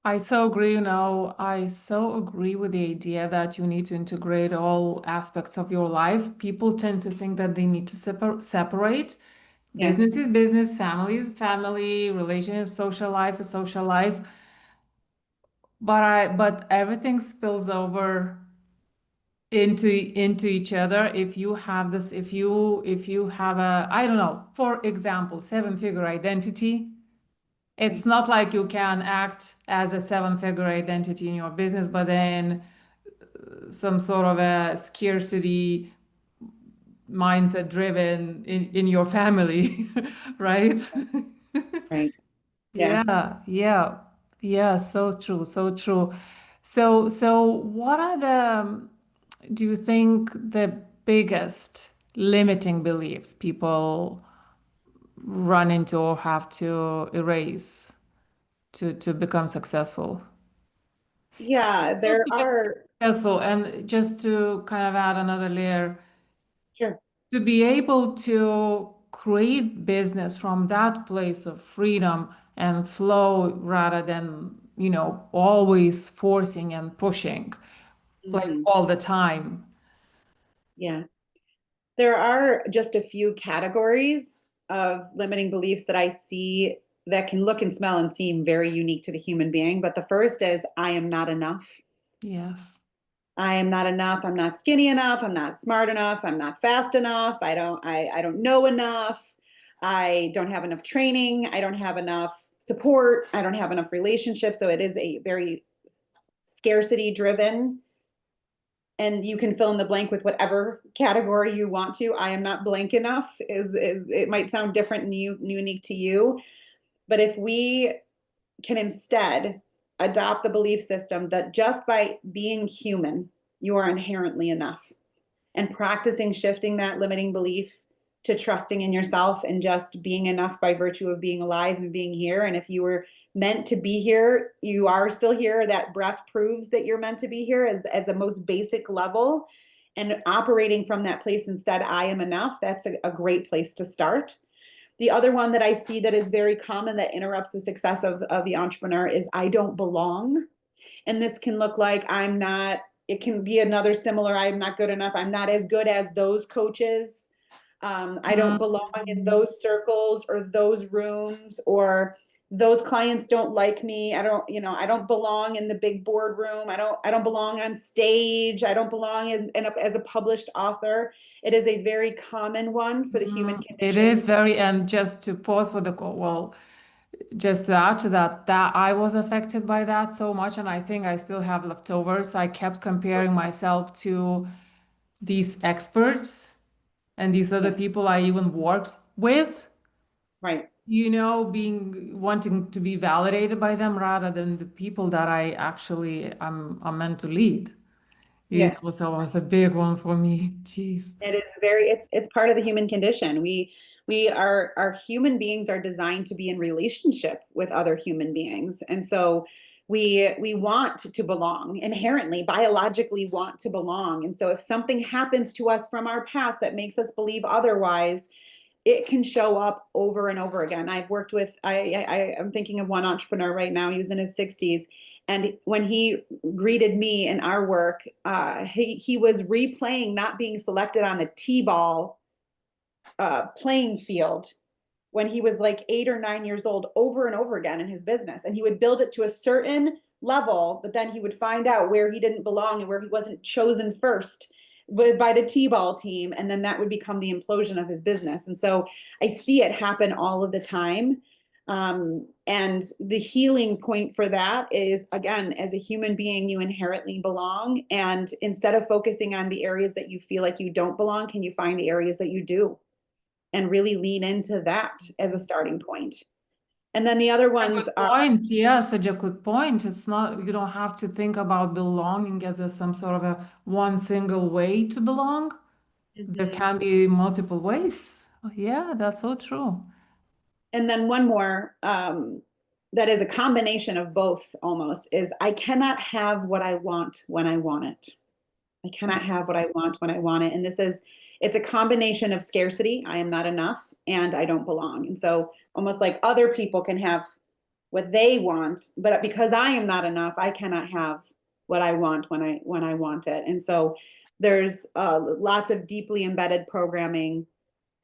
I so agree, I so agree with the idea that you need to integrate all aspects of your life. People tend to think that they need to separate. Yes, Business is business, family is family, relationship, social life is social life. But everything spills over into each other if you have this, if you have a, I don't know, for example, seven-figure identity. right, It's not like you can act as a seven-figure identity in your business, but then some sort of a scarcity mindset driven in your family, right? right. Yeah. Yeah, yeah, yeah, so true, so true. So what are the, do you think the biggest limiting beliefs people run into or have to erase to become successful? Yeah, Just there to become are, successful, and just to kind of add another layer, sure. to be able to create business from that place of freedom and flow rather than, always forcing and pushing like Mhm. all the time. Yeah. There are just a few categories of limiting beliefs that I see that can look and smell and seem very unique to the human being. But the first is I am not enough. Yes. I am not enough. I'm not skinny enough. I'm not smart enough. I'm not fast enough. I don't know enough. I don't have enough training. I don't have enough support. I don't have enough relationships. So it is a very scarcity driven, and you can fill in the blank with whatever category you want to. I am not blank enough is it might sound different and unique to you, but if we can instead adopt the belief system that just by being human, you are inherently enough, and practicing shifting that limiting belief to trusting in yourself and just being enough by virtue of being alive and being here. And if you were meant to be here, you are still here. That breath proves that you're meant to be here as a most basic level. And operating from that place instead, I am enough, that's a great place to start. The other one that I see that is very common that interrupts the success of the entrepreneur is I don't belong. And this can look like I'm not, it can be another similar, I'm not good enough. I'm not as good as those coaches. I don't belong in Mm. those circles or those rooms, or those clients don't like me. I don't belong in the big boardroom. I don't belong on stage. I don't belong as a published author. It is a very common one for the human It condition. is very, and just to pause for the call, well, just to add to that I was affected by that so much, and I think I still have leftovers. I kept comparing myself to these experts and these other Yeah, people I even worked with, right. being wanting to be validated by them rather than the people that I actually am meant to lead. Yes. So it was a big one for me. Jeez. It is very, it's part of the human condition. We are our human beings are designed to be in relationship with other human beings. And so we want to belong inherently, biologically want to belong. And so if something happens to us from our past that makes us believe otherwise, it can show up over and over again. I've worked with, I'm thinking of one entrepreneur right now. He was in his 60s. And when he greeted me in our work, he was replaying not being selected on the T-ball playing field when he was like 8 or 9 years old over and over again in his business. And he would build it to a certain level, but then he would find out where he didn't belong and where he wasn't chosen first. by the T-ball team, and then that would become the implosion of his business. And so I see it happen all of the time. And the healing point for that is, again, as a human being, you inherently belong. And instead of focusing on the areas that you feel like you don't belong, can you find the areas that you do and really lean into that as a starting point? And then the other A ones good are, point. Yeah, such a good point. It's not, you don't have to think about belonging as some sort of a one single way to belong. There Mhm. can be multiple ways. Yeah, that's so true. And then one more that is a combination of both almost is I cannot have what I want when I want it. I cannot have what I want when I want it. And it's a combination of scarcity. I am not enough and I don't belong. And so almost like other people can have what they want, but because I am not enough, I cannot have what I want when I want it. And so there's lots of deeply embedded programming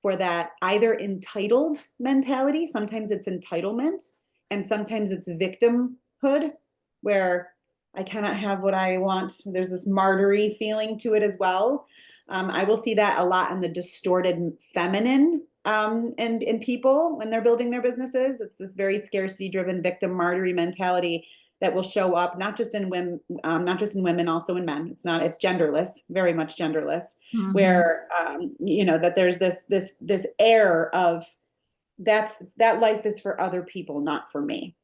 for that either entitled mentality, sometimes it's entitlement, and sometimes it's victimhood, where I cannot have what I want. There's this martyry feeling to it as well. I will see that a lot in the distorted feminine and in people when they're building their businesses. It's this very scarcity driven victim martyry mentality that will show up not just in women, also in men. It's genderless, very much genderless, Hmm. where that there's this air of that life is for other people, not for me.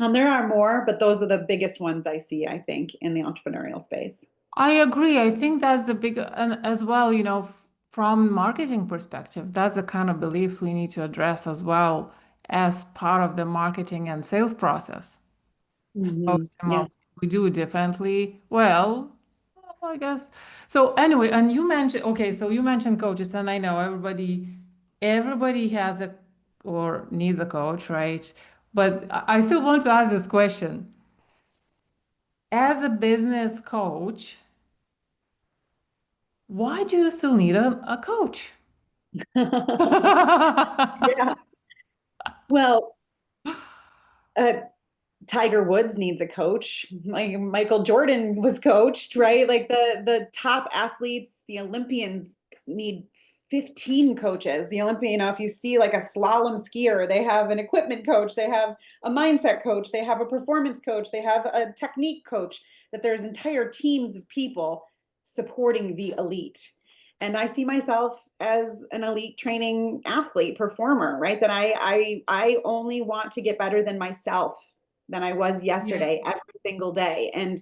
There are more, but those are the biggest ones I see, I think, in the entrepreneurial space. I agree. I think that's the big, and as well, from marketing perspective, that's the kind of beliefs we need to address as well as part of the marketing and sales process. Oh, Yeah. Sima, we do it differently. Well, I guess. So anyway, and you mentioned, okay, so you mentioned coaches, and I know everybody has a or needs a coach, right? But I still want to ask this question. As a business coach, why do you still need a coach? Yeah. Well, uh, Tiger Woods needs a coach. Like Michael Jordan was coached, right? Like the top athletes, the Olympians need 15 coaches. The Olympian, if you see like a slalom skier, they have an equipment coach, they have a mindset coach, they have a performance coach, they have a technique coach, that there's entire teams of people supporting the elite. And I see myself as an elite training athlete performer, right? That I only want to get better than myself than I was Yeah. yesterday every single day. And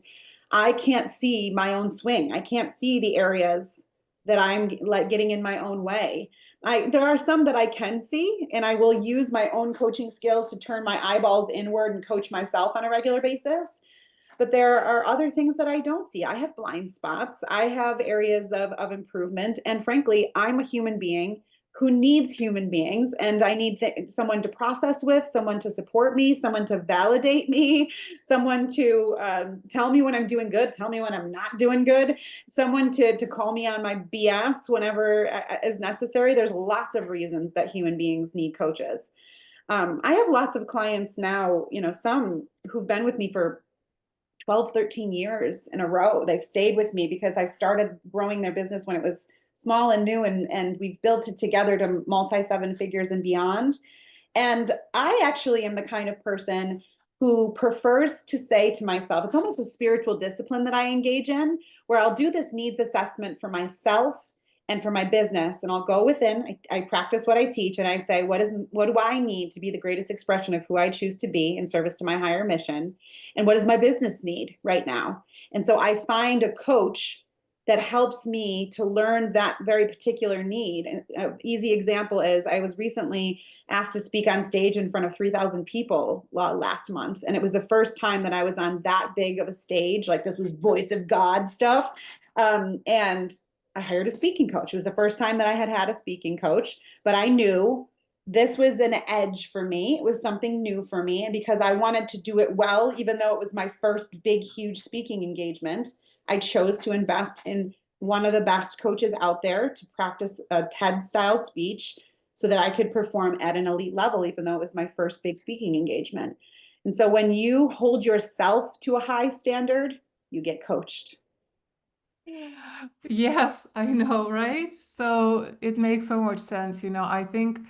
I can't see my own swing. I can't see the areas that I'm like getting in my own way. There are some that I can see, and I will use my own coaching skills to turn my eyeballs inward and coach myself on a regular basis. But there are other things that I don't see. I have blind spots. I have areas of improvement. And frankly, I'm a human being who needs human beings, and I need someone to process with, someone to support me, someone to validate me, someone to tell me when I'm doing good, tell me when I'm not doing good, someone to call me on my BS whenever is necessary. There's lots of reasons that human beings need coaches. I have lots of clients now, some who've been with me for 12, 13 years in a row. They've stayed with me because I started growing their business when it was small and new, and we've built it together to multi seven figures and beyond. And I actually am the kind of person who prefers to say to myself, it's almost a spiritual discipline that I engage in, where I'll do this needs assessment for myself and for my business. And I'll go within, I practice what I teach, and I say, what do I need to be the greatest expression of who I choose to be in service to my higher mission? And what does my business need right now? And so I find a coach that helps me to learn that very particular need. An easy example is I was recently asked to speak on stage in front of 3,000 people last month. And it was the first time that I was on that big of a stage. Like this was voice of God stuff. And I hired a speaking coach. It was the first time that I had had a speaking coach, but I knew this was an edge for me. It was something new for me. And because I wanted to do it well, even though it was my first big, huge speaking engagement, I chose to invest in one of the best coaches out there to practice a TED style speech so that I could perform at an elite level, even though it was my first big speaking engagement. And so when you hold yourself to a high standard, you get coached. Yes, I know, right? So it makes so much sense. I think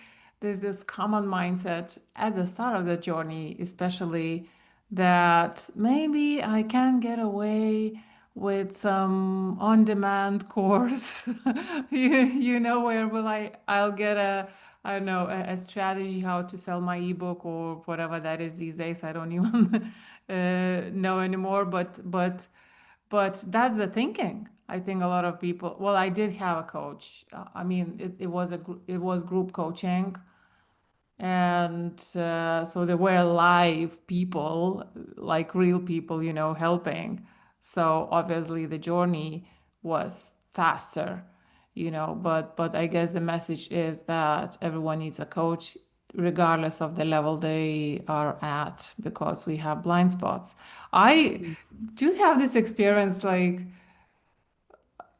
there's this common mindset at the start of the journey, especially that maybe I can get away with some on-demand course. Where I'll get I don't know, a strategy how to sell my ebook or whatever that is these days. I don't even know anymore, but that's the thinking. I think a lot of people, well, I did have a coach. I mean, it was group coaching, and so there were live people, like real people, helping. So obviously the journey was faster, but I guess the message is that everyone needs a coach regardless of the level they are at, because we have blind spots. I do have this experience, like,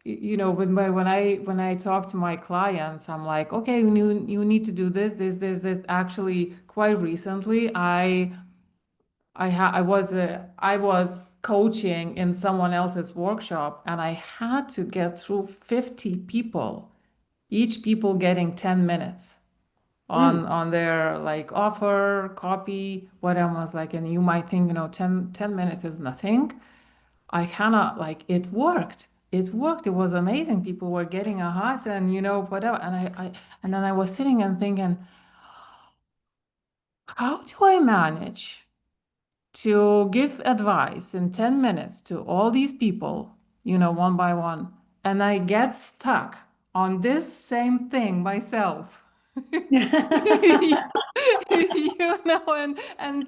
when I talk to my clients, I'm like, okay, you need to do this. Actually, quite recently, I was coaching in someone else's workshop, and I had to get through 50 people, each people getting 10 minutes Mm. on their like offer, copy, whatever. I was like, and you might think, 10 minutes is nothing. I cannot, like, it worked. It worked. It was amazing. People were getting ahas and whatever. And then I was sitting and thinking, how do I manage to give advice in 10 minutes to all these people, one by one, and I get stuck on this same thing myself. And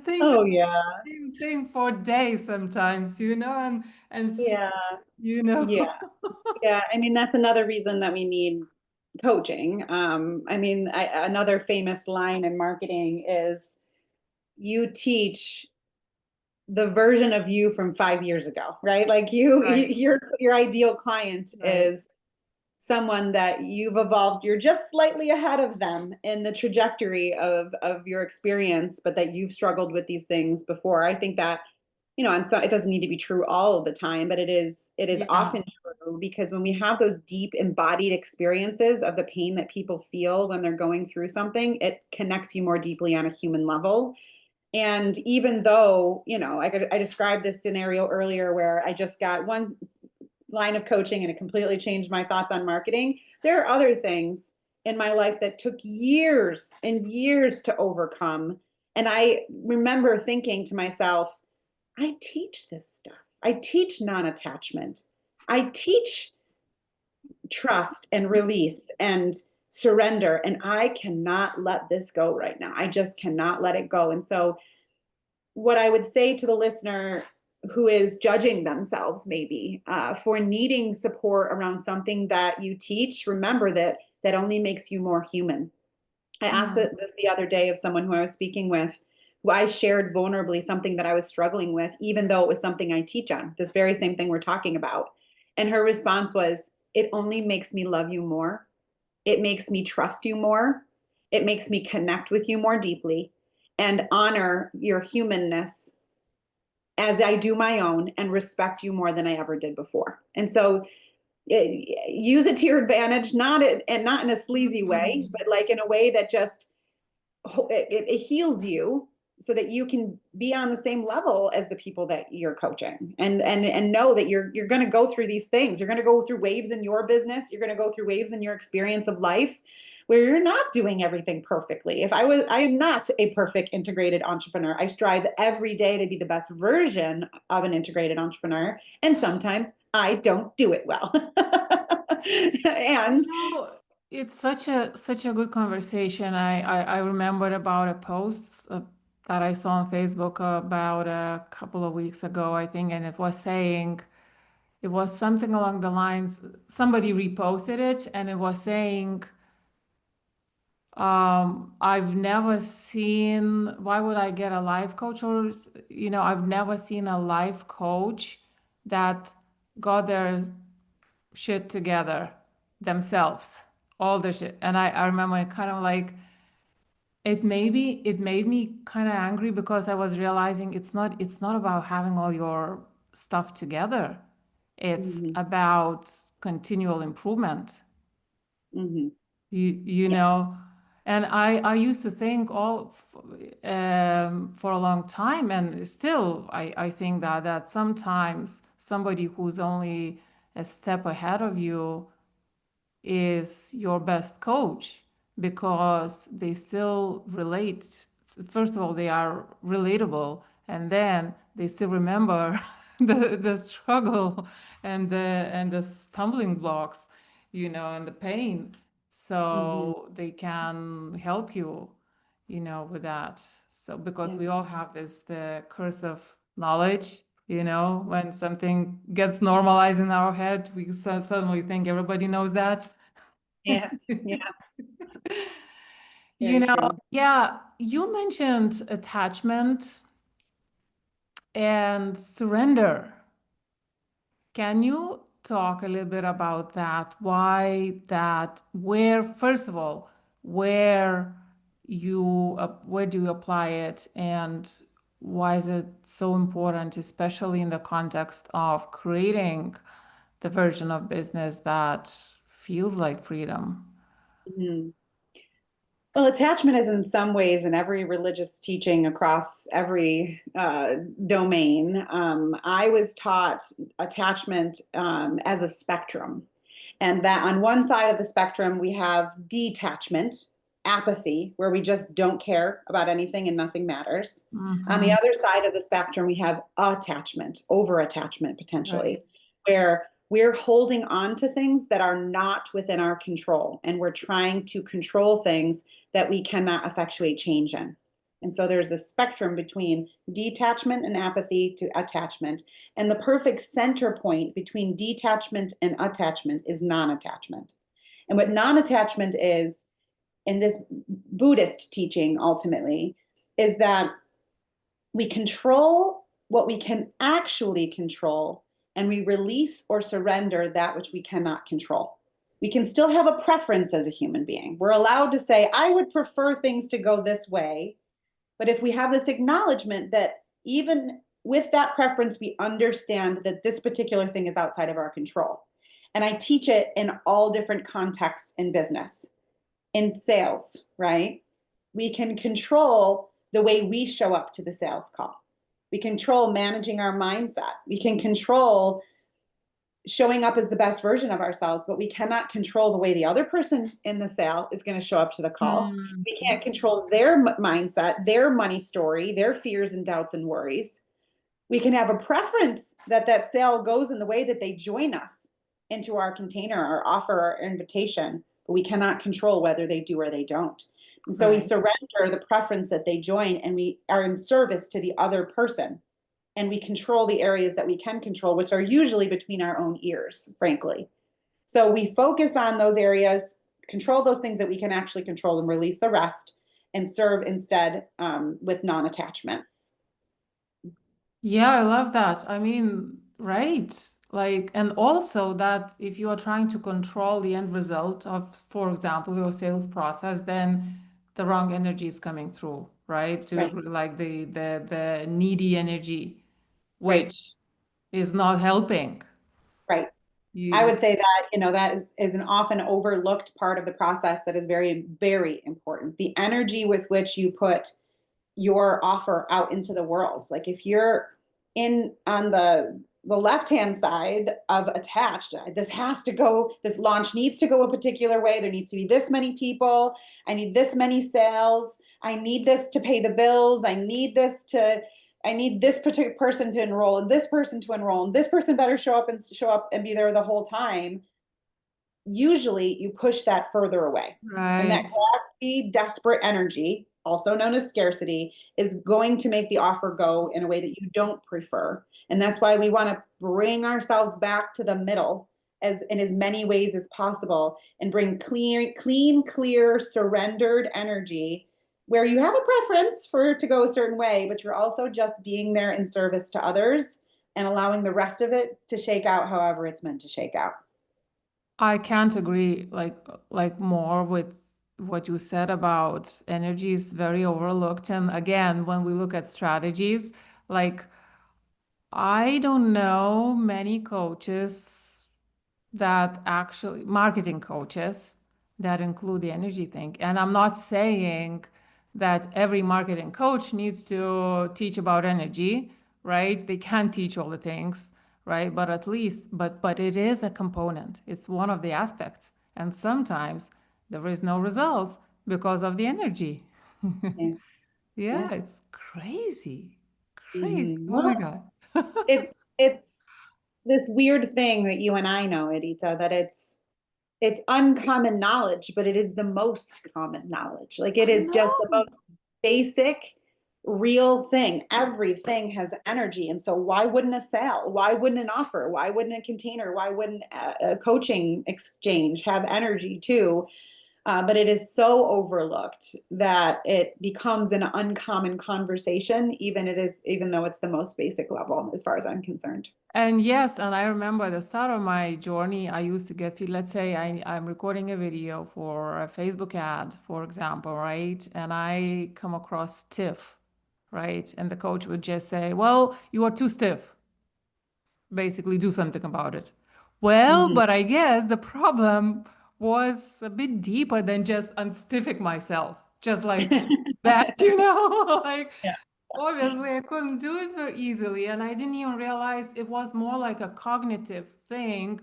think Oh about yeah. the same thing for days sometimes, and Yeah. you know. Yeah. Yeah. I mean, that's another reason that we need coaching. I mean, another famous line in marketing is you teach the version of you from 5 years ago, right? Like Right, your ideal client right. is someone that you've evolved. You're just slightly ahead of them in the trajectory of your experience, but that you've struggled with these things before. I think that, and so it doesn't need to be true all of the time, but it is Yeah. often true, because when we have those deep embodied experiences of the pain that people feel when they're going through something, it connects you more deeply on a human level. And even though, I described this scenario earlier where I just got one line of coaching and it completely changed my thoughts on marketing. There are other things in my life that took years and years to overcome. And I remember thinking to myself, I teach this stuff. I teach non attachment. I teach trust and release and surrender. And I cannot let this go right now. I just cannot let it go. And so, what I would say to the listener who is judging themselves maybe for needing support around something that you teach, remember that that only makes you more human. I asked Mm, this the other day of someone who I was speaking with, who I shared vulnerably something that I was struggling with, even though it was something I teach on, this very same thing we're talking about. And her response was, it only makes me love you more. It makes me trust you more. It makes me connect with you more deeply and honor your humanness as I do my own and respect you more than I ever did before. And so use it to your advantage, and not in a sleazy way, mm, but like in a way that just it heals you so that you can be on the same level as the people that you're coaching, and know that you're going to go through these things. You're going to go through waves in your business. You're going to go through waves in your experience of life where you're not doing everything perfectly. I am not a perfect integrated entrepreneur. I strive every day to be the best version of an integrated entrepreneur, and sometimes I don't do it well. You and know, it's such a good conversation. I remembered about a post that I saw on Facebook about a couple of weeks ago, I think, and it was something along the lines, somebody reposted it, and it was saying, I've never seen, why would I get a life coach? Or, I've never seen a life coach that got their shit together themselves, all the shit. And I remember kind of like, it made me kind of angry, because I was realizing it's not about having all your stuff together. It's Hmm. about continual improvement. Hmm. You Yeah. know, and I used to think for a long time, and still I think that sometimes somebody who's only a step ahead of you is your best coach because they still relate. First of all, they are relatable, and then they still remember the struggle and the stumbling blocks, and the pain. Hmm. So they can help you, with that. So because Yeah. we all have the curse of knowledge, when something gets normalized in our head, we suddenly think everybody knows that. Yes. Yes. You Very know, true. yeah, you mentioned attachment and surrender. Can you talk a little bit about that? Why that? Where, first of all, where where do you apply it, and why is it so important, especially in the context of creating the version of business that feels like freedom? Mhm. Well, attachment is in some ways in every religious teaching across every domain. I was taught attachment as a spectrum, and that on one side of the spectrum, we have detachment, apathy, where we just don't care about anything and nothing matters. On the Mm-hmm. other side of the spectrum, we have attachment, over attachment Right. potentially, where we're holding on to things that are not within our control, and we're trying to control things that we cannot effectuate change in. And so there's this spectrum between detachment and apathy to attachment. And the perfect center point between detachment and attachment is non attachment. And what non attachment is, in this Buddhist teaching ultimately, is that we control what we can actually control, and we release or surrender that which we cannot control. We can still have a preference as a human being. We're allowed to say, I would prefer things to go this way. But if we have this acknowledgement that even with that preference, we understand that this particular thing is outside of our control. And I teach it in all different contexts in business, in sales, right? We can control the way we show up to the sales call. We control managing our mindset. We can control showing up as the best version of ourselves, but we cannot control the way the other person in the sale is going to show up to the call. We can't control their mindset, their money story, their fears and doubts and worries. We can have a preference that that sale goes in the way that they join us into our container or offer our invitation, but we cannot control whether they do or they don't. And so we Right. surrender the preference that they join, and we are in service to the other person, and we control the areas that we can control, which are usually between our own ears, frankly. So we focus on those areas, control those things that we can actually control, and release the rest, and serve instead with non attachment. Yeah, I love that. I mean, right. Like, and also that if you are trying to control the end result of, for example, your sales process, then the wrong energy is coming through, right? Do you Right, agree? Like the needy energy, right, which is not helping right. I you. would say that, that is an often overlooked part of the process that is very, very important. The energy with which you put your offer out into the world. Like if you're in on the left hand side of attached, this launch needs to go a particular way. There needs to be this many people. I need this many sales. I need this to pay the bills. I need this particular person to enroll and this person to enroll and this person better show up and be there the whole time. Usually you push that further away. And that Right. graspy, desperate energy, also known as scarcity, is going to make the offer go in a way that you don't prefer. And that's why we want to bring ourselves back to the middle as in as many ways as possible and bring clear, surrendered energy where you have a preference for it to go a certain way, but you're also just being there in service to others and allowing the rest of it to shake out however it's meant to shake out. I can't agree like more with what you said about energy is very overlooked. And again, when we look at strategies, like I don't know many coaches that actually, marketing coaches that include the energy thing. And I'm not saying that every marketing coach needs to teach about energy, right? They can't teach all the things, right? But at least, but it is a component. It's one of the aspects. And sometimes there is no results because of the energy. Yeah. Yeah, Yes. it's crazy. Crazy. Mhm. Oh Well, my God. it's this weird thing that you and I know, Edita, that it's uncommon knowledge, but it is the most common knowledge. Like it I is just the know. most basic, real thing. Everything has energy. And so why wouldn't a sale? Why wouldn't an offer? Why wouldn't a container? Why wouldn't a coaching exchange have energy too? But it is so overlooked that it becomes an uncommon conversation, even though it's the most basic level, as far as I'm concerned. And yes, and I remember at the start of my journey, I used to get, let's say I'm recording a video for a Facebook ad, for example, right? And I come across stiff, right? And the coach would just say, well, you are too stiff. Basically, do something about it. Well, Mhm. but I guess the problem was a bit deeper than just unstiffing myself, just like that, you know? Like, Yeah. obviously, I couldn't do it very easily, and I didn't even realize it was more like a cognitive thing,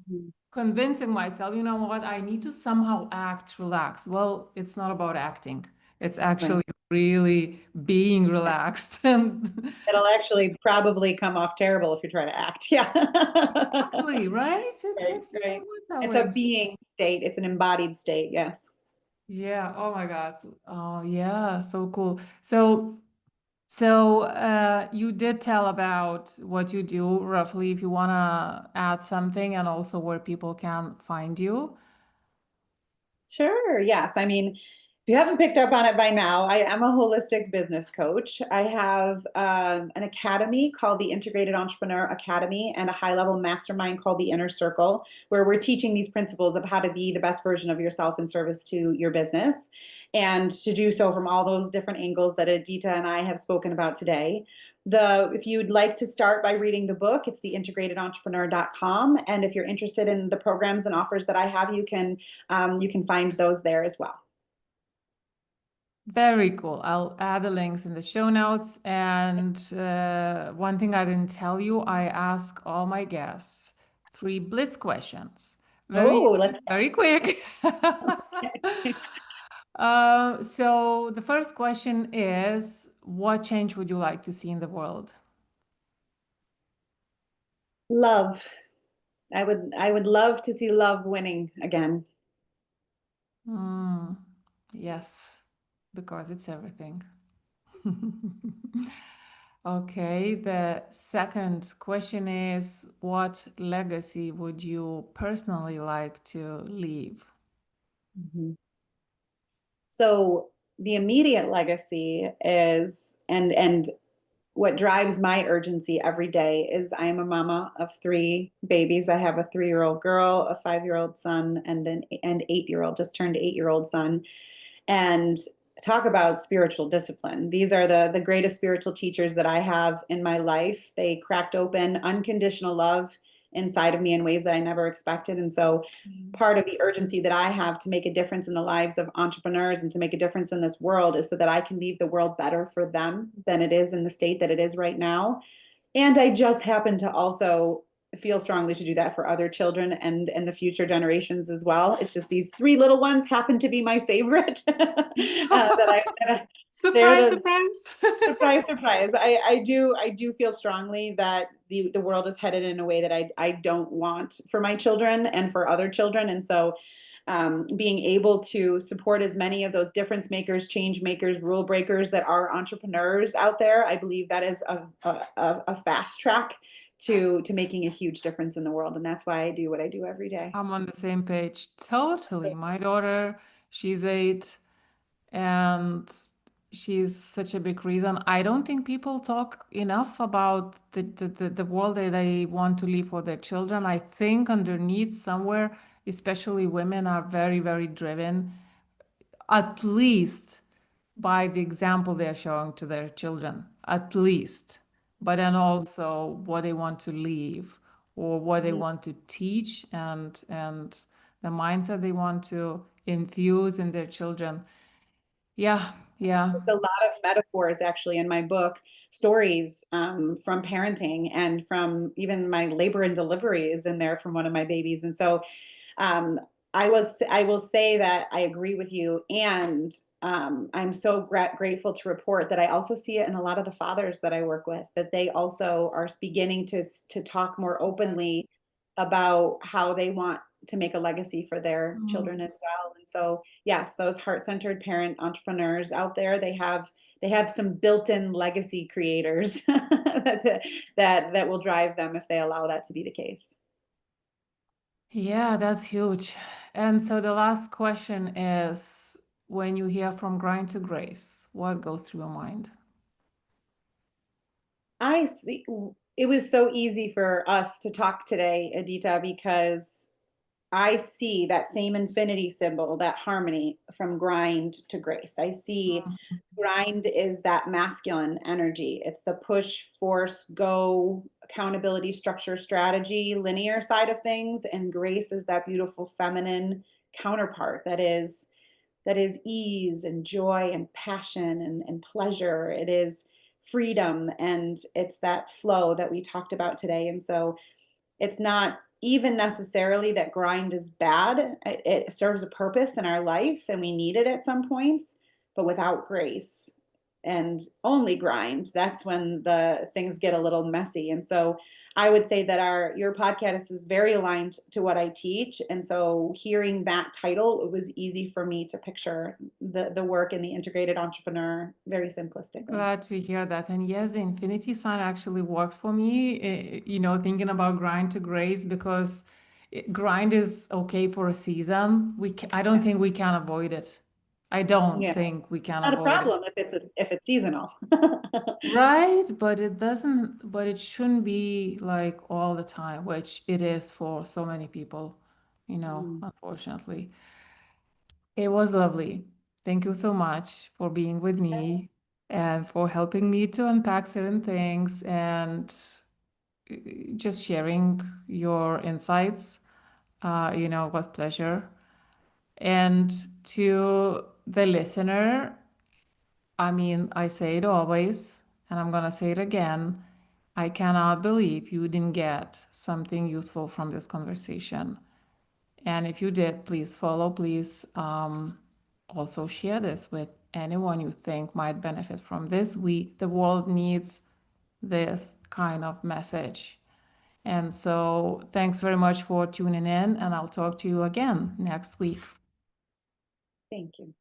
Mhm. convincing myself, you know what, I need to somehow act relaxed. Well, it's not about acting. It's Right. actually really being relaxed. And It'll actually probably come off terrible if you try to act. Yeah. exactly, right? Right, That's it right. was that It's a way. being state. It's an embodied state. Yes. Yeah. Oh my God. Oh yeah. So cool. So you did tell about what you do roughly, if you want to add something, and also where people can find you. Sure. Yes. I mean, if you haven't picked up on it by now, I am a holistic business coach. I have an academy called the Integrated Entrepreneur Academy and a high level mastermind called the Inner Circle, where we're teaching these principles of how to be the best version of yourself in service to your business and to do so from all those different angles that Adita and I have spoken about today. If you'd like to start by reading the book, it's theintegratederentrepreneur.com. And if you're interested in the programs and offers that I have, you can find those there as well. Very cool. I'll add the links in the show notes. And one thing I didn't tell you, I ask all my guests three blitz questions. Very Oh, easy, very quick. So the first question is, what change would you like to see in the world? love. I would love to see love winning again. Mm, yes, because it's everything. Okay, the second question is, what legacy would you personally like to leave? Mhm. So the immediate legacy is and what drives my urgency every day is I am a mama of three babies. I have a 3-year-old girl, a 5-year-old son, and an 8-year-old, just turned 8-year-old son. And talk about spiritual discipline. These are the greatest spiritual teachers that I have in my life. They cracked open unconditional love inside of me in ways that I never expected. And so part of the urgency that I have to make a difference in the lives of entrepreneurs and to make a difference in this world is so that I can leave the world better for them than it is in the state that it is right now. And I just happen to also feel strongly to do that for other children and the future generations as well. It's just these three little ones happen to be my favorite. They're Surprise, the surprise. surprise, surprise. I do feel strongly that the world is headed in a way that I don't want for my children and for other children. And so being able to support as many of those difference makers, change makers, rule breakers that are entrepreneurs out there, I believe that is a fast track to making a huge difference in the world. And that's why I do what I do every day. I'm on the same page. Totally. My daughter, she's 8, and she's such a big reason. I don't think people talk enough about the world that they want to leave for their children. I think underneath somewhere, especially women are very, very driven, at least by the example they're showing to their children, at least. but then also what they want to leave or what they Mhm. want to teach and the mindset they want to infuse in their children. Yeah, yeah. There's a lot of metaphors actually in my book, stories from parenting and from even my labor and delivery is in there from one of my babies. And so um, I will say that I agree with you, and I'm so grateful to report that I also see it in a lot of the fathers that I work with, that they also are beginning to talk more openly about how they want to make a legacy for their children Mm. as well. And so, yes, those heart-centered parent entrepreneurs out there, they have some built-in legacy creators that will drive them if they allow that to be the case. Yeah, that's huge. And so the last question is, when you hear from grind to grace, what goes through your mind? I see. It was so easy for us to talk today, Adita, because I see that same infinity symbol, that harmony from grind to grace. I see Mm. grind is that masculine energy. It's the push, force, go, accountability, structure, strategy, linear side of things. And grace is that beautiful feminine counterpart that is ease and joy and passion and pleasure. It is freedom and it's that flow that we talked about today. And so it's not even necessarily that grind is bad. It serves a purpose in our life and we need it at some points, but without grace and only grind, that's when the things get a little messy. And so I would say that our your podcast is very aligned to what I teach. And so hearing that title, it was easy for me to picture the work in the integrated entrepreneur very simplistically. Glad to hear that. And yes, the infinity sign actually worked for me, thinking about grind to grace because grind is okay for a season. I don't Yeah. think we can avoid it. I don't Yeah. think we can Not a avoid it. problem if if it's seasonal. Right? But it shouldn't be like all the time, which it is for so many people, Mm. unfortunately. It was lovely. Thank you so much for being with me and for helping me to unpack certain things and uh, just sharing your insights. Was pleasure. And to the listener, I mean, I say it always, and I'm gonna say it again. I cannot believe you didn't get something useful from this conversation. And if you did, please follow, please also share this with anyone you think might benefit from this. The world needs this kind of message. And so thanks very much for tuning in, and I'll talk to you again next week. Thank you.